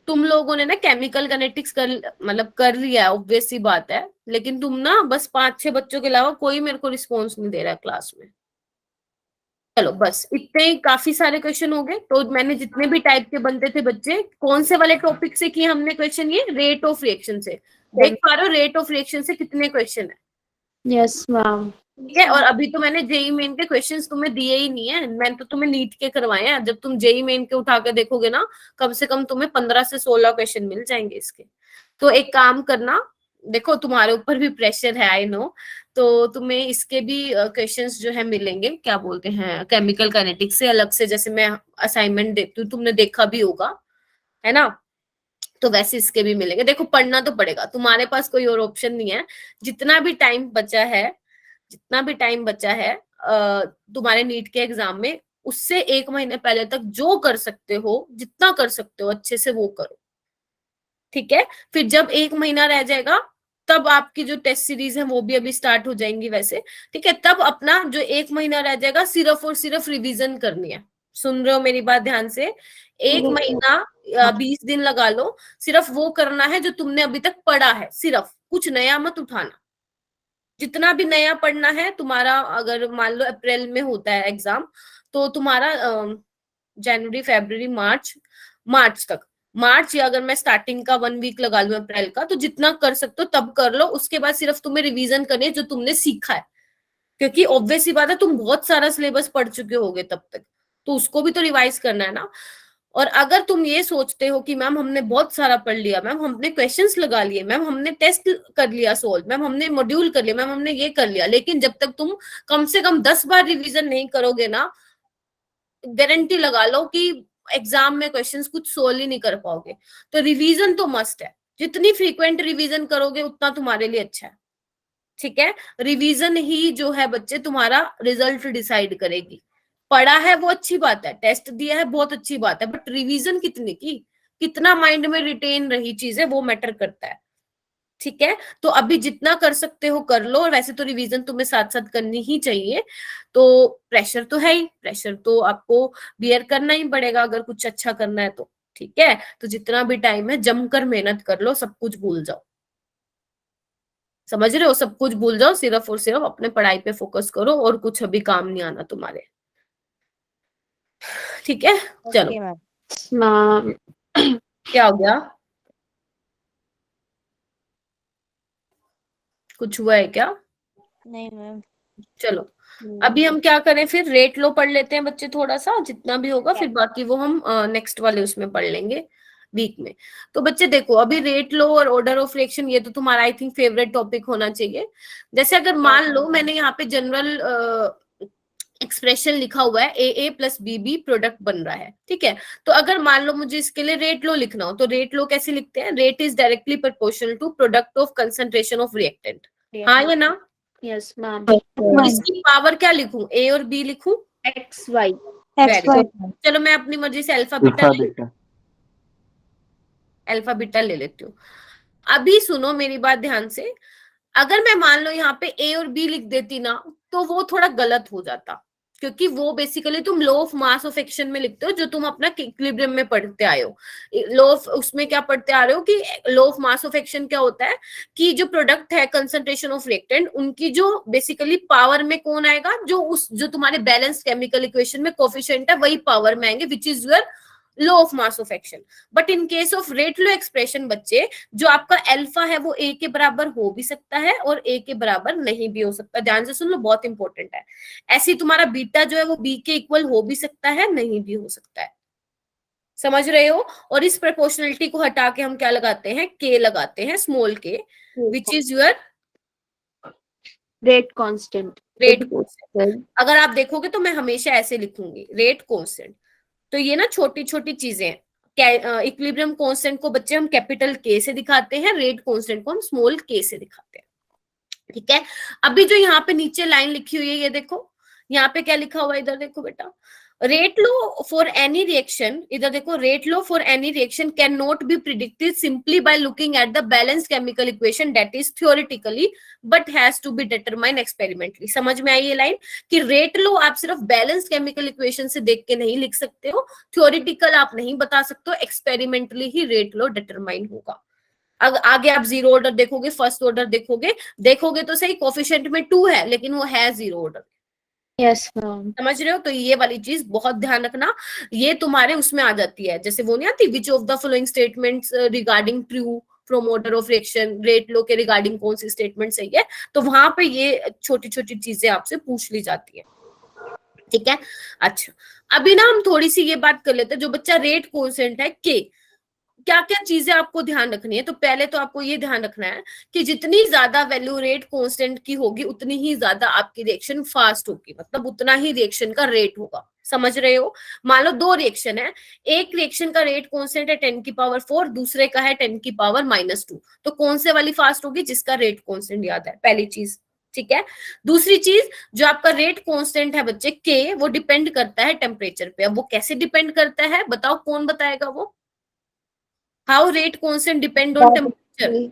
तुम लोगों ने ना केमिकल काइनेटिक्स कर मतलब कर लिया है, ऑब्वियस सी बात है, लेकिन तुम ना बस 5-6 बच्चों के अलावा कोई मेरे को रिस्पॉन्स नहीं दे रहा है क्लास में। चलो बस इतने ही काफी सारे क्वेश्चन हो गए। तो मैंने जितने भी टाइप के बनते थे बच्चे, कौन से वाले टॉपिक से किए हमने क्वेश्चन? ये रेट ऑफ रिएक्शन से। देख पा रहे हो रेट ऑफ रिएक्शन से कितने क्वेश्चन है? Yes ma'am. ठीक है। और अभी तो मैंने जेई मेन के क्वेश्चंस तुम्हें दिए ही नहीं है, मैंने तो तुम्हें नीट के करवाए हैं। जब तुम जेई मेन के उठा के देखोगे ना, कम से कम तुम्हें 15 से 16 क्वेश्चन मिल जाएंगे इसके। तो एक काम करना, देखो तुम्हारे ऊपर भी प्रेशर है आई नो, तो तुम्हें इसके भी क्वेश्चंस जो है मिलेंगे, क्या बोलते हैं, केमिकल काइनेटिक्स से अलग से, जैसे मैं असाइनमेंट देती हूँ, तुमने देखा भी होगा, है ना। तो वैसे इसके भी मिलेंगे। देखो पढ़ना तो पड़ेगा, तुम्हारे पास कोई और ऑप्शन नहीं है। जितना भी टाइम बचा है, जितना भी टाइम बचा है तुम्हारे नीट के एग्जाम में, उससे 1 महीने पहले तक जो कर सकते हो, जितना कर सकते हो अच्छे से वो करो, ठीक है। फिर जब 1 महीना रह जाएगा, तब आपकी जो टेस्ट सीरीज है वो भी अभी स्टार्ट हो जाएंगी वैसे, ठीक है। तब अपना जो 1 महीना रह जाएगा सिर्फ और सिर्फ रिवीजन करनी है। सुन रहे हो मेरी बात ध्यान से? 1 महीना 20 दिन लगा लो, सिर्फ वो करना है जो तुमने अभी तक पढ़ा है, सिर्फ कुछ नया मत उठाना। जितना भी नया पढ़ना है तुम्हारा, अगर मान लो अप्रैल में होता है एग्जाम, तो तुम्हारा जनवरी फरवरी मार्च, मार्च तक, मार्च या अगर मैं स्टार्टिंग का 1 वीक लगा लूं अप्रैल का, तो जितना कर सकते हो तब कर लो। उसके बाद सिर्फ तुम्हें रिवीजन करनी है जो तुमने सीखा है, क्योंकि ऑब्वियस सी बात है तुम बहुत सारा सिलेबस पढ़ चुके होगे तब तक, तो उसको भी तो रिवाइज करना है ना। और अगर तुम ये सोचते हो कि मैम हमने बहुत सारा पढ़ लिया, मैम हमने क्वेश्चंस लगा लिए, मैम हमने टेस्ट कर लिया सोल्व, मैम हमने मॉड्यूल कर लिया, मैम हमने ये कर लिया, लेकिन जब तक तुम कम से कम 10 बार रिवीजन नहीं करोगे ना, गारंटी लगा लो कि एग्जाम में क्वेश्चंस कुछ सोल्व ही नहीं कर पाओगे। तो रिवीजन तो मस्ट है, जितनी फ्रीक्वेंट रिवीजन करोगे उतना तुम्हारे लिए अच्छा है, ठीक है। रिवीजन ही जो है बच्चे तुम्हारा रिजल्ट डिसाइड करेगी, पढ़ा है वो अच्छी बात है, टेस्ट दिया है बहुत अच्छी बात है, बट रिवीजन कितनी की, कितना माइंड में रिटेन रही चीजें, वो मैटर करता है। ठीक है, तो अभी जितना कर सकते हो कर लो, और वैसे तो रिवीजन तुम्हें साथ साथ करनी ही चाहिए। तो प्रेशर तो है ही, प्रेशर तो आपको बियर करना ही पड़ेगा अगर कुछ अच्छा करना है तो। ठीक है, तो जितना भी टाइम है जमकर मेहनत कर लो, सब कुछ भूल जाओ। समझ रहे हो, सब कुछ भूल जाओ, सिर्फ और सिर्फ अपने पढ़ाई पे फोकस करो, और कुछ अभी काम नहीं आना तुम्हारे। ठीक है, चलो। Okay ma'am. मैम क्या हो गया, कुछ हुआ है क्या? नहीं मैम। चलो, अभी हम क्या करें फिर, रेट लो पढ़ लेते हैं बच्चे थोड़ा सा, जितना भी होगा, फिर बाकी वो हम नेक्स्ट वाले उसमें पढ़ लेंगे वीक में। तो बच्चे देखो, अभी रेट लो और ऑर्डर ऑफ रिएक्शन, ये तो तुम्हारा आई थिंक फेवरेट टॉपिक होना चाहिए। जैसे अगर मान लो मैंने यहाँ पे जनरल एक्सप्रेशन लिखा हुआ है, ए प्लस बी प्रोडक्ट बन रहा है, ठीक है। तो अगर मान लो मुझे इसके लिए रेट लो लिखना हो, तो रेट लो कैसे लिखते हैं, rate is directly proportional to product of concentration of reactant. हाँ या ना? Yes ma'am. तो इसकी पावर क्या लिखूं, ए और बी लिखूं? X Y. वेरी गुड, चलो मैं अपनी मर्जी से अल्फा बीटा ले लेती हूँ। अभी सुनो मेरी बात ध्यान से, अगर मैं मान लो यहाँ पे ए और बी लिख देती ना, तो वो थोड़ा गलत हो जाता, क्योंकि वो बेसिकली तुम law of mass of action में लिखते हो, जो तुम अपना इक्विलिब्रियम में पढ़ते आए हो। लॉ ऑफ उसमें क्या पढ़ते आ रहे हो कि law of mass of action क्या होता है, कि जो प्रोडक्ट है कंसंट्रेशन ऑफ रिएक्टेंट, उनकी जो बेसिकली पावर में कौन आएगा, जो तुम्हारे बैलेंस केमिकल इक्वेशन में कोफिशिएंट है, वही पावर में आएंगे, which is your law of mass of action. But in case of rate low expression बच्चे, जो आपका अल्फा है वो ए के बराबर हो भी सकता है और ए के बराबर नहीं भी हो सकता। ध्यान से सुन लो, बहुत इंपॉर्टेंट है। ऐसे तुम्हारा बीटा जो है वो बी के इक्वल हो भी सकता है, नहीं भी हो सकता है। समझ रहे हो? और इस प्रोपोर्शनलिटी को हटा के हम क्या लगाते हैं, के लगाते हैं, स्मॉल के, which is your rate constant. Rate constant. अगर आप देखोगे तो मैं हमेशा ऐसे लिखूंगी, रेट कांस्टेंट। तो ये ना छोटी छोटी चीजें, इक्विलिब्रियम कांस्टेंट को बच्चे हम कैपिटल के से दिखाते हैं, रेट कांस्टेंट को हम स्मॉल के से दिखाते हैं। ठीक है, अभी जो यहाँ पे नीचे लाइन लिखी हुई है, ये देखो यहाँ पे क्या लिखा हुआ है, इधर देखो बेटा, rate law for any reaction, इधर देखो, rate law for any reaction can not be predicted simply by looking at the balanced chemical equation that is theoretically but has to be determine experimentally. समझ में आई ये line, कि rate लो आप सिर्फ balanced chemical equation से देख के नहीं लिख सकते हो, थ्योरेटिकल आप नहीं बता सकते हो, एक्सपेरिमेंटली ही रेट लो डिटरमाइन होगा। आगे आप जीरो ऑर्डर देखोगे, फर्स्ट ऑर्डर देखोगे तो सही, कोफिशिएंट में 2 है लेकिन वो है जीरो ऑर्डर। Yes ma'am. समझ रहे हो? तो ये वाली चीज बहुत ध्यान रखना, ये तुम्हारे उसमें आ जाती है, जैसे वो नहीं आती, which of the following statements regarding true from order of reaction, rate law के रिगार्डिंग कौन सी स्टेटमेंट सही है, तो वहां पे ये छोटी छोटी चीजें आपसे पूछ ली जाती है। ठीक है, अच्छा, अभी ना हम थोड़ी सी ये बात कर लेते हैं, जो बच्चा रेट कॉन्स्टेंट है के, क्या क्या चीजें आपको ध्यान रखनी है। तो पहले तो आपको ये ध्यान रखना है कि जितनी ज्यादा वैल्यू रेट कांस्टेंट की होगी, उतनी ही ज्यादा आपकी रिएक्शन फास्ट होगी, मतलब उतना ही रिएक्शन का रेट होगा। समझ रहे हो? मान लो 2 रिएक्शन है, एक रिएक्शन का रेट कांस्टेंट है 10⁴, दूसरे का है 10⁻², तो कौन से वाली फास्ट होगी, जिसका रेट कांस्टेंट याद है, पहली चीज। ठीक है, दूसरी चीज, जो आपका रेट कांस्टेंट है बच्चे के, वो डिपेंड करता है टेम्परेचर पे। अब वो कैसे डिपेंड करता है बताओ, कौन बताएगा वो? How rate constant depend on temperature,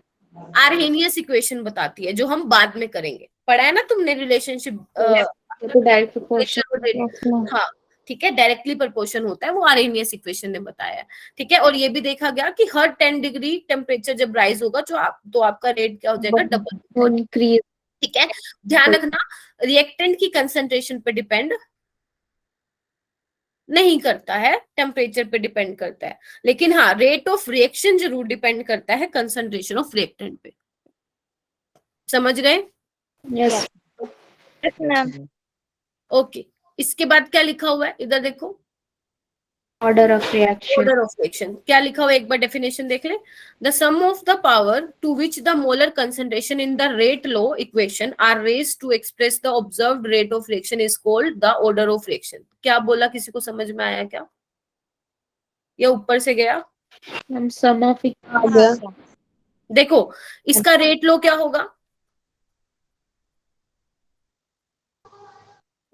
Arrhenius equation बताती है, जो हम बाद में करेंगे। पढ़ा है ना तुमने रिलेशनशिप? तो डायरेक्ट प्रोपोर्शन। हाँ, ठीक है, डायरेक्टली प्रोपोर्शन होता है, वो आर्हेनियस इक्वेशन ने बताया है। ठीक है, और ये भी देखा गया कि हर 10 डिग्री टेम्परेचर जब राइज होगा, तो आपका रेट क्या हो जाएगा, डबल इंक्रीज। ठीक है, ध्यान रखना, रिएक्टेंट की कंसंट्रेशन पे डिपेंड नहीं करता है, टेम्परेचर पे डिपेंड करता है, लेकिन हाँ रेट ऑफ रिएक्शन जरूर डिपेंड करता है कंसंट्रेशन ऑफ रिएक्टेंट पे। समझ गए? Yes ma'am. ओके, इसके बाद क्या लिखा हुआ है, इधर देखो, order of reaction. Order of reaction क्या लिखा हुआ है, एक बार डेफिनेशन देख ले। The sum of the power to which the molar concentration in the rate law equation are raised to express the observed rate of reaction is called the order of reaction. क्या बोला, किसी को समझ में आया क्या, या ऊपर से गया? हम सम ऑफ देखो, इसका रेट लो क्या होगा,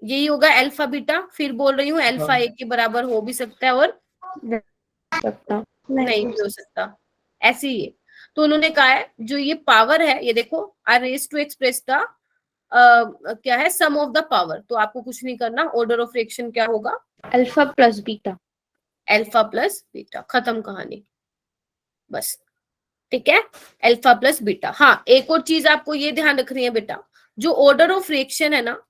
यही होगा अल्फा बीटा। फिर बोल रही हूँ अल्फा 1 के बराबर हो भी सकता है और सकता नहीं भी हो सकता, ऐसे ही है। तो उन्होंने कहा है जो ये पावर है, ये देखो are raise to express the क्या है, सम ऑफ द पावर। तो आपको कुछ नहीं करना, ऑर्डर ऑफ रिएक्शन क्या होगा, alpha plus beta. Alpha plus beta, खत्म कहानी, बस। ठीक है, अल्फा प्लस बीटा। हाँ, एक और चीज आपको ये ध्यान रखनी है बेटा, जो ऑर्डर ऑफ रिएक्शन है ना,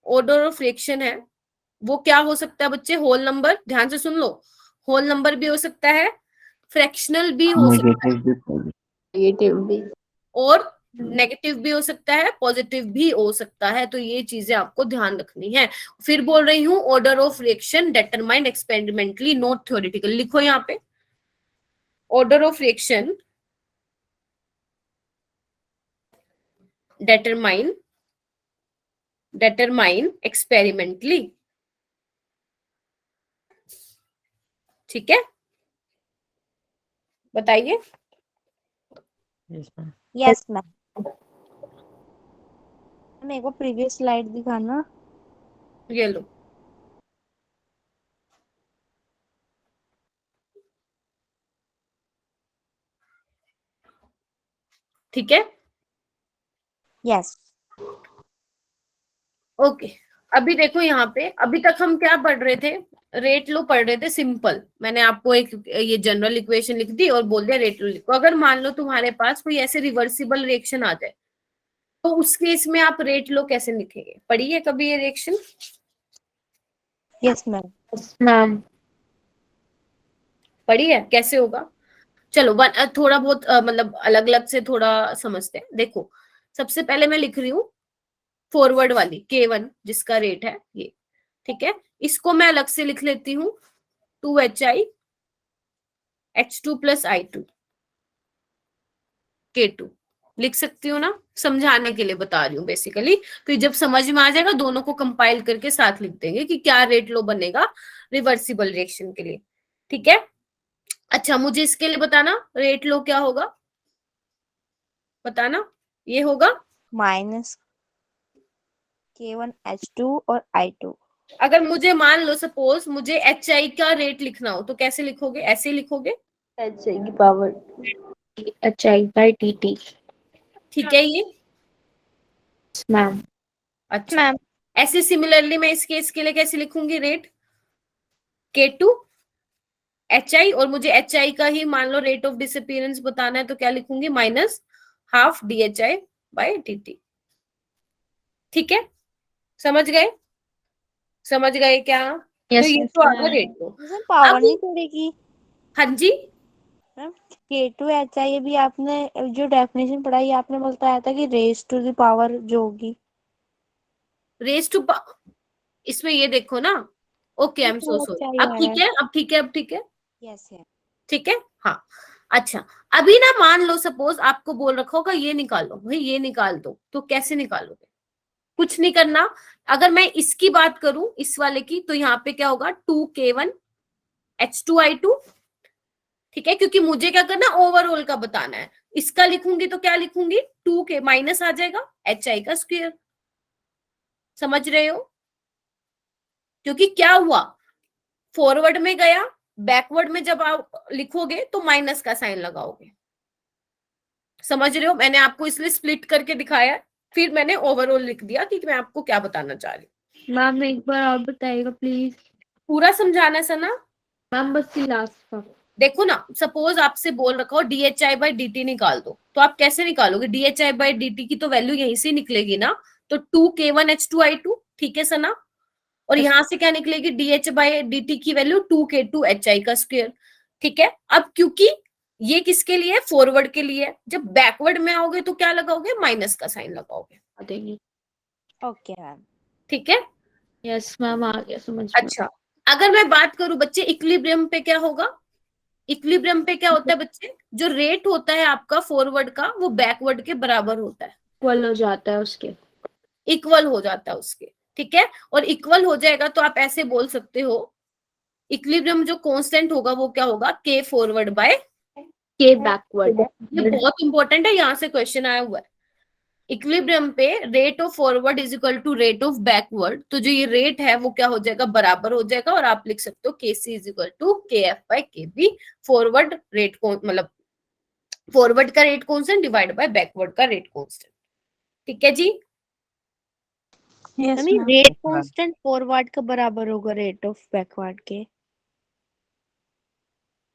ऑर्डर ऑफ रिएक्शन है वो क्या हो सकता है बच्चे, होल नंबर, ध्यान से सुन लो, होल नंबर भी हो सकता है, फ्रैक्शनल भी हो सकता है, नेगेटिव भी। और नेगेटिव भी हो सकता है, पॉजिटिव भी हो सकता है। तो ये चीजें आपको ध्यान रखनी है। फिर बोल रही हूँ order of reaction determined experimentally not theoretical, लिखो यहाँ पे order of reaction determine experimentally, ठीक है, बताइए। Yes, ma'am. Yes ma'am. मेरे को प्रीवियस स्लाइड दिखाना। ये लो, ठीक है, यस। ओके। अभी देखो यहाँ पे, अभी तक हम क्या पढ़ रहे थे, रेट लो पढ़ रहे थे, सिंपल। मैंने आपको एक ये जनरल इक्वेशन लिख दी और बोल दिया रेट लो लिखो। अगर मान लो तुम्हारे पास कोई ऐसे रिवर्सिबल रिएक्शन आ जाए, तो उस केस में आप रेट लो कैसे लिखेंगे, पढ़ी है कभी ये रिएक्शन? Yes ma'am. मैम पढ़ी है, कैसे होगा? चलो थोड़ा बहुत मतलब अलग अलग से थोड़ा समझते हैं। देखो, सबसे पहले मैं लिख रही हूँ फॉरवर्ड वाली K1 जिसका रेट है ये, ठीक है, इसको मैं अलग से लिख लेती हूँ 2HI H2 plus I2 K2 लिख सकती हूँ ना, समझाने के लिए बता रही हूँ बेसिकली। तो जब समझ में आ जाएगा दोनों को कंपाइल करके साथ लिख देंगे कि क्या रेट लो बनेगा रिवर्सिबल रिएक्शन के लिए, ठीक है। अच्छा, मुझे इसके लिए बताना रेट लो क्या होगा, बताना। ये होगा माइनस K1H2 और I2। अगर मुझे मान लो सपोज मुझे HI का रेट लिखना हो तो कैसे लिखोगे, ऐसे ही लिखोगे, HI की पावर HI बाय DT। ठीक है ये। मैम अच्छा, मैम ऐसे सिमिलरली मैं इस केस के लिए कैसे लिखूंगी, रेट K2 HI, और मुझे HI का ही मान लो रेट ऑफ डिसअपीयरेंस बताना है तो क्या लिखूंगी, minus half DHI by DT, ठीक है, समझ गए, समझ गए क्या? तो यस ये तो आ गया रेट लो। मैम पावर अब नहीं पड़ेगी। हाँ जी, मैम K2HI भी आपने जो डेफिनेशन पढ़ाई आपने बताया था कि रेज टू द पावर जो होगी। रेस टू, इसमें ये देखो ना, okay I am so sorry, अब ठीक है, अब ठीक है, अब ठीक है, यस है। ठीक है, हाँ। अच्छा, अभी ना मान लो सपोज आपको बोल रखा होगा ये निकालो भाई, ये निकाल दो, तो कैसे निकालोगे, कुछ नहीं करना। अगर मैं इसकी बात करूं इस वाले की, तो यहाँ पे क्या होगा 2K1 H2I2, ठीक है, क्योंकि मुझे क्या करना, ओवरऑल का बताना है। इसका लिखूंगी तो क्या लिखूंगी, 2K माइनस आ जाएगा HI का स्क्वायर, समझ रहे हो? क्योंकि क्या हुआ, फॉरवर्ड में गया, बैकवर्ड में जब आप लिखोगे तो माइनस का साइन लगाओगे, समझ रहे हो? मैंने आपको इसलिए स्प्लिट करके दिखाया, फिर मैंने ओवरऑल लिख दिया कि मैं आपको क्या बताना चाह रही हूँ। मैम एक बार और बताइएगा प्लीज। पूरा समझाना है सना। मैम बस लास्ट का। देखो ना, सपोज आपसे बोल रखा हो DHI बाई DT निकाल दो, तो आप कैसे निकालोगे, DHI बाई DT की तो वैल्यू यहीं से निकलेगी ना, तो 2K1H2I2, ठीक है सना, और यहां से क्या निकलेगी, DH बाई DT की वैल्यू 2K2HI का स्क्वायर, ठीक है। अब क्योंकि ये किसके लिए, फॉरवर्ड के लिए, जब बैकवर्ड में आओगे तो क्या लगाओगे, माइनस का साइन लगाओगे, देंगे। Okay ma'am. ठीक है। यस मैम आ गया समझ में। अच्छा, अगर मैं बात करूं बच्चे इक्विलिब्रियम पे क्या होगा, इक्विलिब्रियम पे क्या होता है बच्चे, जो रेट होता है आपका फॉरवर्ड का वो बैकवर्ड के बराबर होता है, इक्वल हो जाता है उसके। इक्वल हो जाता है उसके, ठीक है। और इक्वल हो जाएगा तो आप ऐसे बोल सकते हो, इक्विलिब्रियम जो कांस्टेंट होगा वो क्या होगा, K फॉरवर्ड बाय के बैकवर्ड। ये बहुत इंपॉर्टेंट है, यहाँ से क्वेश्चन आया हुआ है। इक्विलिब्रियम पे rate of forward is equal to rate of backward, तो जो ये रेट है वो क्या हो जाएगा, बराबर हो जाएगा, और आप लिख सकते हो के सी इज इक्वल टू के एफ बाई के बी, फॉरवर्ड रेट को मतलब फॉरवर्ड का rate constant divide by backward का रेट कांस्टेंट। ठीक है जी। Yes, mummy ma'am. Rate constant forward का बराबर होगा रेट ऑफ बैकवर्ड के।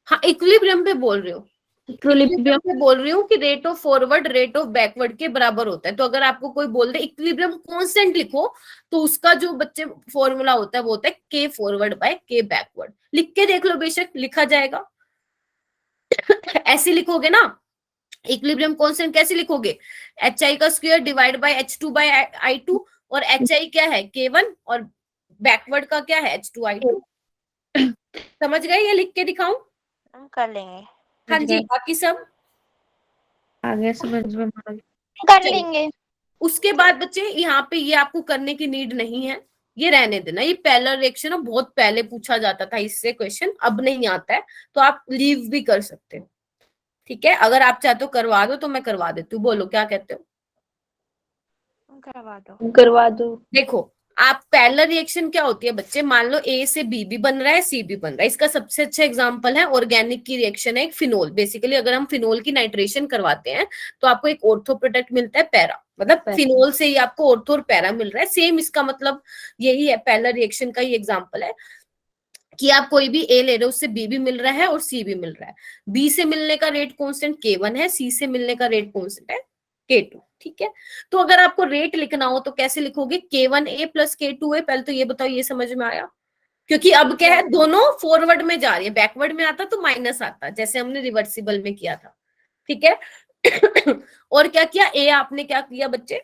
हाँ इक्विलिब्रियम पे बोल रही हूँ, इक्विलिब्रियम पे बोल रही हूँ कि rate of forward rate of backward के बराबर होता है। तो अगर आपको कोई बोल दे इक्विलिब्रियम कांस्टेंट लिखो, तो उसका जो बच्चे फॉर्मूला होता है वो होता है के फॉरवर्ड बाय के बैकवर्ड। लिख के देख लो, बेशक लिखा जाएगा। ऐसे लिखोगे ना, इक्विलिब्रियम कांस्टेंट कैसे लिखोगे, एच आई का square divide by H two by I two, और एच आई क्या है K1 और बैकवर्ड का क्या है H2I2। समझ गए, ये लिख के दिखाऊं? हम कर लेंगे। हाँ जी, बाकी सब आगे समझ में आ गया। कर चलिए। लेंगे। उसके बाद बच्चे यहाँ पे ये आपको करने की नीड नहीं है, ये रहने देना। ये पहला रिएक्शन है, बहुत पहले पूछा जाता था इससे क्वेश्चन, अब नहीं आता है, तो आप लीव भी कर सकते हो। ठीक है, अगर आप चाहते हो करवा दो तो मैं करवा देती हूँ, बोलो क्या कहते हो? करवा दो। करवा दो। देखो, आप पहला रिएक्शन क्या होती है बच्चे, मान लो ए से बी भी बन रहा है, सी भी बन रहा है। इसका सबसे अच्छा एग्जांपल है ऑर्गेनिक की रिएक्शन है एक फिनोल। बेसिकली अगर हम फिनोल की नाइट्रेशन करवाते हैं तो आपको एक ऑर्थो प्रोडक्ट मिलता है पैरा, मतलब फिनोल से ही आपको ऑर्थो और पैरा मिल रहा है। सेम इसका मतलब यही है, पहला रिएक्शन का ही एग्जाम्पल है कि आप कोई भी ए ले रहे हो, उससे बी भी मिल रहा है और सी भी मिल रहा है। बी से मिलने का रेट कांस्टेंट K1 है, सी से मिलने का रेट कांस्टेंट है K2। ठीक है, तो अगर आपको रेट लिखना हो तो कैसे लिखोगे, K1A प्लस K2A। पहले तो ये बताओ, ये समझ में आया? क्योंकि अब क्या है, दोनों फॉरवर्ड में जा रही है, बैकवर्ड में आता तो माइनस आता, जैसे हमने रिवर्सिबल में किया था। ठीक है। और क्या किया, ए आपने क्या किया बच्चे,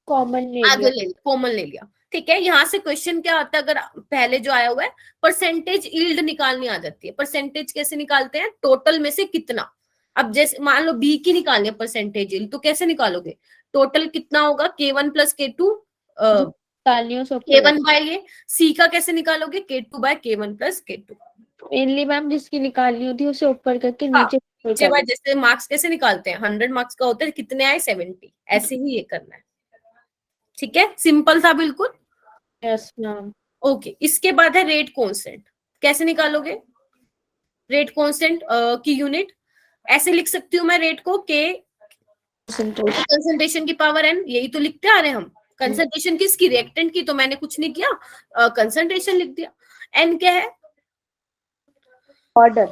कॉमन ले आगे लिया। ले लिया, कॉमन ले लिया। ठीक है, यहाँ से क्वेश्चन क्या आता है, अगर पहले जो आया हुआ है परसेंटेज यील्ड निकालनी आ जाती है। परसेंटेज कैसे निकालते हैं, टोटल में से कितना। अब जैसे मान लो बी की निकालनी है परसेंटेज यील्ड, तो कैसे निकालोगे, टोटल कितना होगा K1 प्लस K2, तालियों से K1 बाय ये, सी का कैसे निकालोगे K2 bye K1 plus K2। Mainly ma'am जिसकी निकालनी होती है उसे ऊपर करके हाँ, नीचे नीचे बाय, जैसे मार्क्स कैसे निकालते हैं, 100 मार्क्स का होता है, कितने आए 70, ऐसे ही ये करना है। ठीक है, सिंपल था बिल्कुल। Yes ma'am. ओके, इसके बाद है रेट कांस्टेंट। कैसे निकालोगे रेट कांस्टेंट की यूनिट, ऐसे लिख सकती हूँ मैं रेट को के कंसंट्रेशन की पावर n, यही तो लिखते आ रहे हैं हम। कंसंट्रेशन किसकी, रिएक्टेंट की, तो मैंने कुछ नहीं किया, कंसंट्रेशन लिख दिया। n क्या है, ऑर्डर।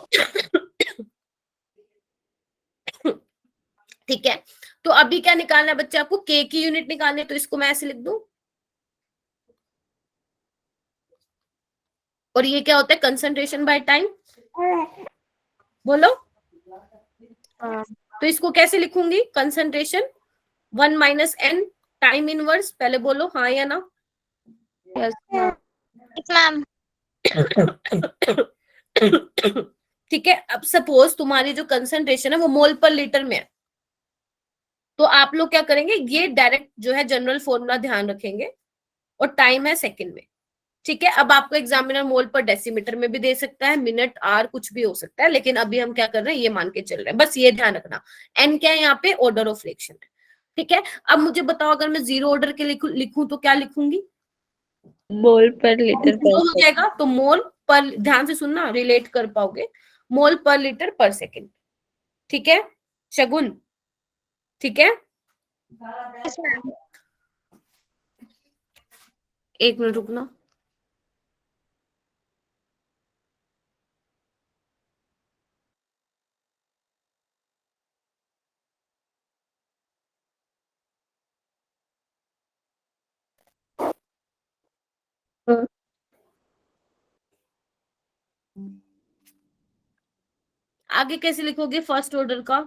ठीक है। तो अभी क्या निकालना है बच्चे, आपको k की यूनिट निकालनी है, तो इसको मैं ऐसे लिख दूं, और ये क्या होता है, कंसंट्रेशन बाय टाइम। बोलो। तो इसको कैसे लिखूंगी, concentration 1 minus n time inverse, पहले बोलो हाँ या ना। Yes ma'am. मैम ठीक है, अब सपोज तुम्हारी जो कंसंट्रेशन है वो मोल पर लीटर में है, तो आप लोग क्या करेंगे, ये डायरेक्ट जो है जनरल फॉर्मूला ध्यान रखेंगे, और टाइम है सेकंड में। ठीक है, अब आपको एग्जामिनर मोल पर डेसीमीटर में भी दे सकता है, मिनट आर कुछ भी हो सकता है, लेकिन अभी हम क्या कर रहे हैं, ये मान के चल रहे हैं, बस ये ध्यान रखना। एन क्या है यहाँ पे, ऑर्डर ऑफ रिएक्शन है। ठीक है, अब मुझे बताओ, अगर मैं जीरो ऑर्डर के लिखूं तो क्या लिखूंगी, मोल पर लीटर जीरो हो पर जाएगा, तो मोल पर, ध्यान से सुनना, रिलेट कर पाओगे, मोल पर लीटर पर सेकेंड। ठीक है शगुन, ठीक है। एक मिनट रुकना। आगे कैसे लिखोगे फर्स्ट ऑर्डर का,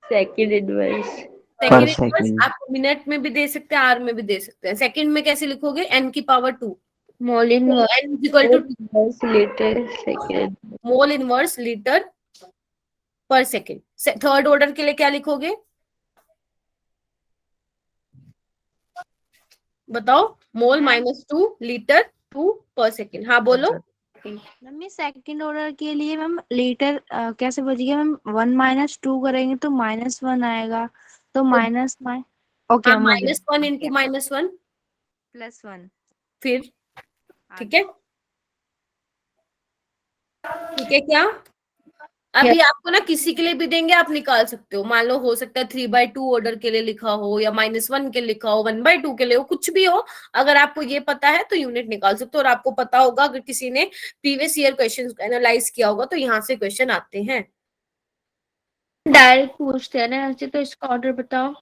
second inverse. Second second. Inverse, आप मिनट में भी दे सकते हैं, आर में भी दे सकते हैं। सेकंड में कैसे लिखोगे, एन की power 2, mole inverse N equal to litre second. Mole inverse litre per second. Third order के लिए क्या लिखोगे, बताओ, मोल माइनस 2 लीटर 2 पर सेकंड। हाँ बोलो। मम्मी सेकंड ऑर्डर के लिए मैम लीटर कैसे बचेगा मैम, 1 माइनस 2 करेंगे तो -1 आएगा, तो माइनस ओके हाँ, हम हो गया -1 इंटू -1 +1 फिर ठीक है, ठीक है क्या? अभी आपको ना किसी के लिए भी देंगे, आप निकाल सकते हो। मान लो हो सकता है 3/2 ऑर्डर के लिए लिखा हो, या -1 के लिखा हो, 1/2 के लिए हो, कुछ भी हो। अगर आपको ये पता है तो यूनिट निकाल सकते हो। और आपको पता होगा, अगर किसी ने प्रीवियस ईयर क्वेश्चन एनालाइज किया होगा, तो यहाँ से क्वेश्चन आते हैं। डायरेक्ट पूछते हैं ना ऐसे, तो इसका ऑर्डर बताओ।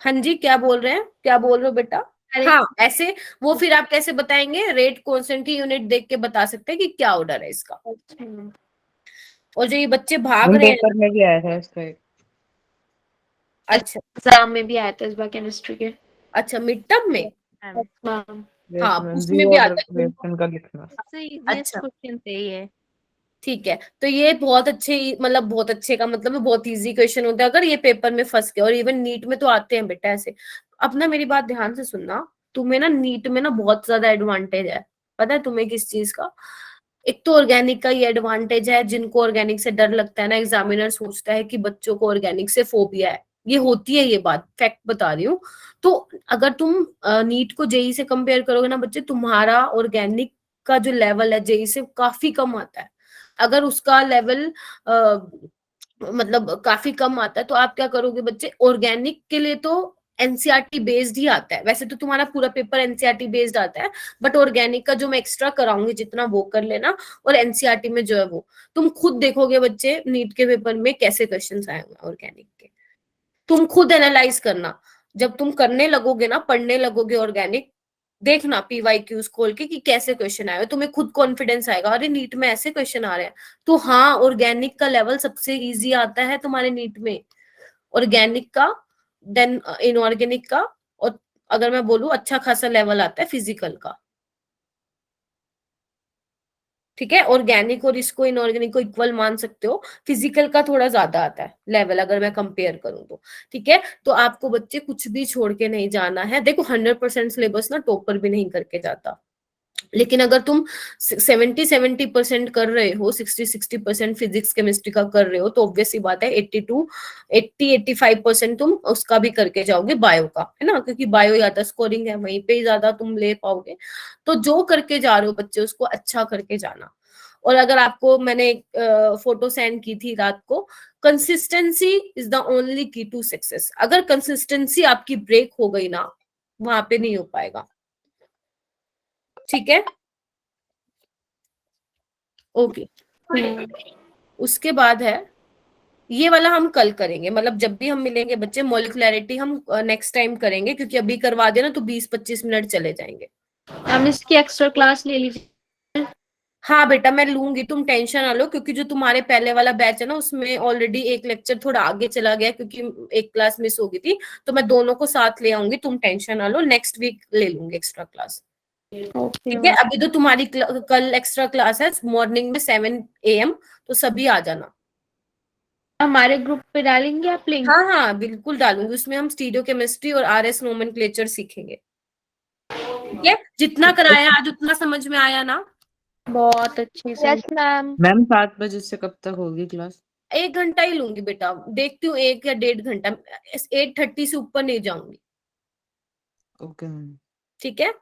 हाँ जी, क्या बोल रहे हैं, क्या बोल रहे हो बेटा? अरे हाँ, ऐसे वो फिर आप कैसे बताएंगे? रेट कांस्टेंट की यूनिट देख के बता सकते हैं कि क्या ऑर्डर है इसका। अच्छा, और जो ये बच्चे भाग मैम रहे हैं, पेपर में भी आया था इसका एक। अच्छा एग्जाम में भी आया था इस बार केमिस्ट्री के। अच्छा, मिड टर्म में, मैम यस हाँ मैम, उसमें भी रीऑर्डर आता है। क्वेश्चन का लिखना। सबसे इजीएस्ट अच्छा, क्वेश्चन यही है। ठीक है, तो ये बहुत अच्छे, मतलब बहुत अच्छे का मतलब है बहुत इजी क्वेश्चन होता है अगर ये पेपर में फंस गया। और इवन नीट में तो आते हैं बेटा ऐसे। अब ना मेरी बात ध्यान से सुनना, तुम्हें ना नीट में ना बहुत ज्यादा एडवांटेज है। पता है तुम्हें किस चीज का? एक तो ऑर्गेनिक का ये एडवांटेज है, जिनको ऑर्गेनिक से डर लगता है ना, एग्जामिनर सोचता है कि बच्चों को ऑर्गेनिक से फोबिया है, ये होती है, ये बात फैक्ट बता रही हूँ। तो अगर तुम नीट को जेई से कंपेयर करोगे ना बच्चे, तुम्हारा ऑर्गेनिक का जो लेवल है जेई से काफी कम आता है। अगर उसका लेवल मतलब काफी कम आता है, तो आप क्या करोगे बच्चे? ऑर्गेनिक के लिए तो एनसीईआरटी बेस्ड ही आता है, वैसे तो तुम्हारा पूरा पेपर एनसीईआरटी बेस्ड आता है, बट ऑर्गेनिक का जो मैं एक्स्ट्रा कराऊंगी जितना वो कर लेना। और एनसीईआरटी में जो है वो तुम खुद देखोगे बच्चे, नीट के पेपर में कैसे क्वेश्चंस आए हुए ऑर्गेनिक के, तुम खुद एनालाइज करना। जब तुम करने लगोगे ना, पढ़ने लगोगे ऑर्गेनिक, देखना पीवाईक्यूज खोल के कि कैसे क्वेश्चन आए हुए, तुम्हें खुद कॉन्फिडेंस आएगा, अरे नीट में ऐसे क्वेश्चन आ रहे हैं। तो हाँ, ऑर्गेनिक का लेवल सबसे इजी आता है तुम्हारे नीट में, ऑर्गेनिक का, देन इनऑर्गेनिक का, और अगर मैं बोलूं अच्छा खासा लेवल आता है फिजिकल का। ठीक है, ऑर्गेनिक और इसको इनऑर्गेनिक को इक्वल मान सकते हो। फिजिकल का थोड़ा ज्यादा आता है लेवल, अगर मैं कंपेयर करूं तो। ठीक है, तो आपको बच्चे कुछ भी छोड़ के नहीं जाना है। देखो 100% सिलेबस ना टॉपर भी नहीं करके जाता, लेकिन अगर तुम 70% कर रहे हो, 60% फिजिक्स केमिस्ट्री का कर रहे हो, तो ऑब्वियस सी बात है 85% तुम उसका भी करके जाओगे, बायो का, है ना, क्योंकि बायो ज्यादा स्कोरिंग है, वहीं पे ही ज्यादा तुम ले पाओगे। तो जो करके जा रहे हो बच्चे, उसको अच्छा करके जाना। और अगर आपको मैंने एक फोटो सेंड की थी रात को, कंसिस्टेंसी इज द ओनली की टू सक्सेस। अगर कंसिस्टेंसी आपकी ब्रेक हो गई ना, वहां पे नहीं हो पाएगा। ठीक है, ओके। उसके बाद है ये वाला, हम कल करेंगे, मतलब जब भी हम मिलेंगे बच्चे, मोलिकुलैरिटी हम नेक्स्ट टाइम करेंगे, क्योंकि अभी करवा देना तो 20-25 मिनट चले जाएंगे। हम इसकी एक्स्ट्रा क्लास ले लीजिए। हाँ बेटा, मैं लूंगी, तुम टेंशन ना लो, क्योंकि जो तुम्हारे पहले वाला बैच है ना, उसमें ऑलरेडी एक लेक्चर थोड़ा आगे चला गया, क्योंकि एक क्लास मिस हो गई थी। तो मैं दोनों को साथ ले आऊंगी, तुम टेंशन ना लो, नेक्स्ट वीक ले लूंगी एक्स्ट्रा क्लास। ओके ठीक है, अभी तो तुम्हारी कल एक्स्ट्रा क्लास है मॉर्निंग में 7 AM, तो सभी आ जाना। हमारे ग्रुप पे डालेंगे आप लिंक? हाँ हाँ बिल्कुल डालूंगी, उसमें हम स्टीरियो केमिस्ट्री और RS नोमेनक्लेचर सीखेंगे। ठीक है, जितना कराया आज उतना समझ में आया ना? बहुत अच्छे से। Yes ma'am. मैम 7 बजे से कब तक होगी क्लास? 1 घंटा ही लूंगी बेटा, देखती हूँ 1 या 1.5 घंटा, 8:30 से ऊपर नहीं जाऊंगी। Okay ma'am. ठीक है,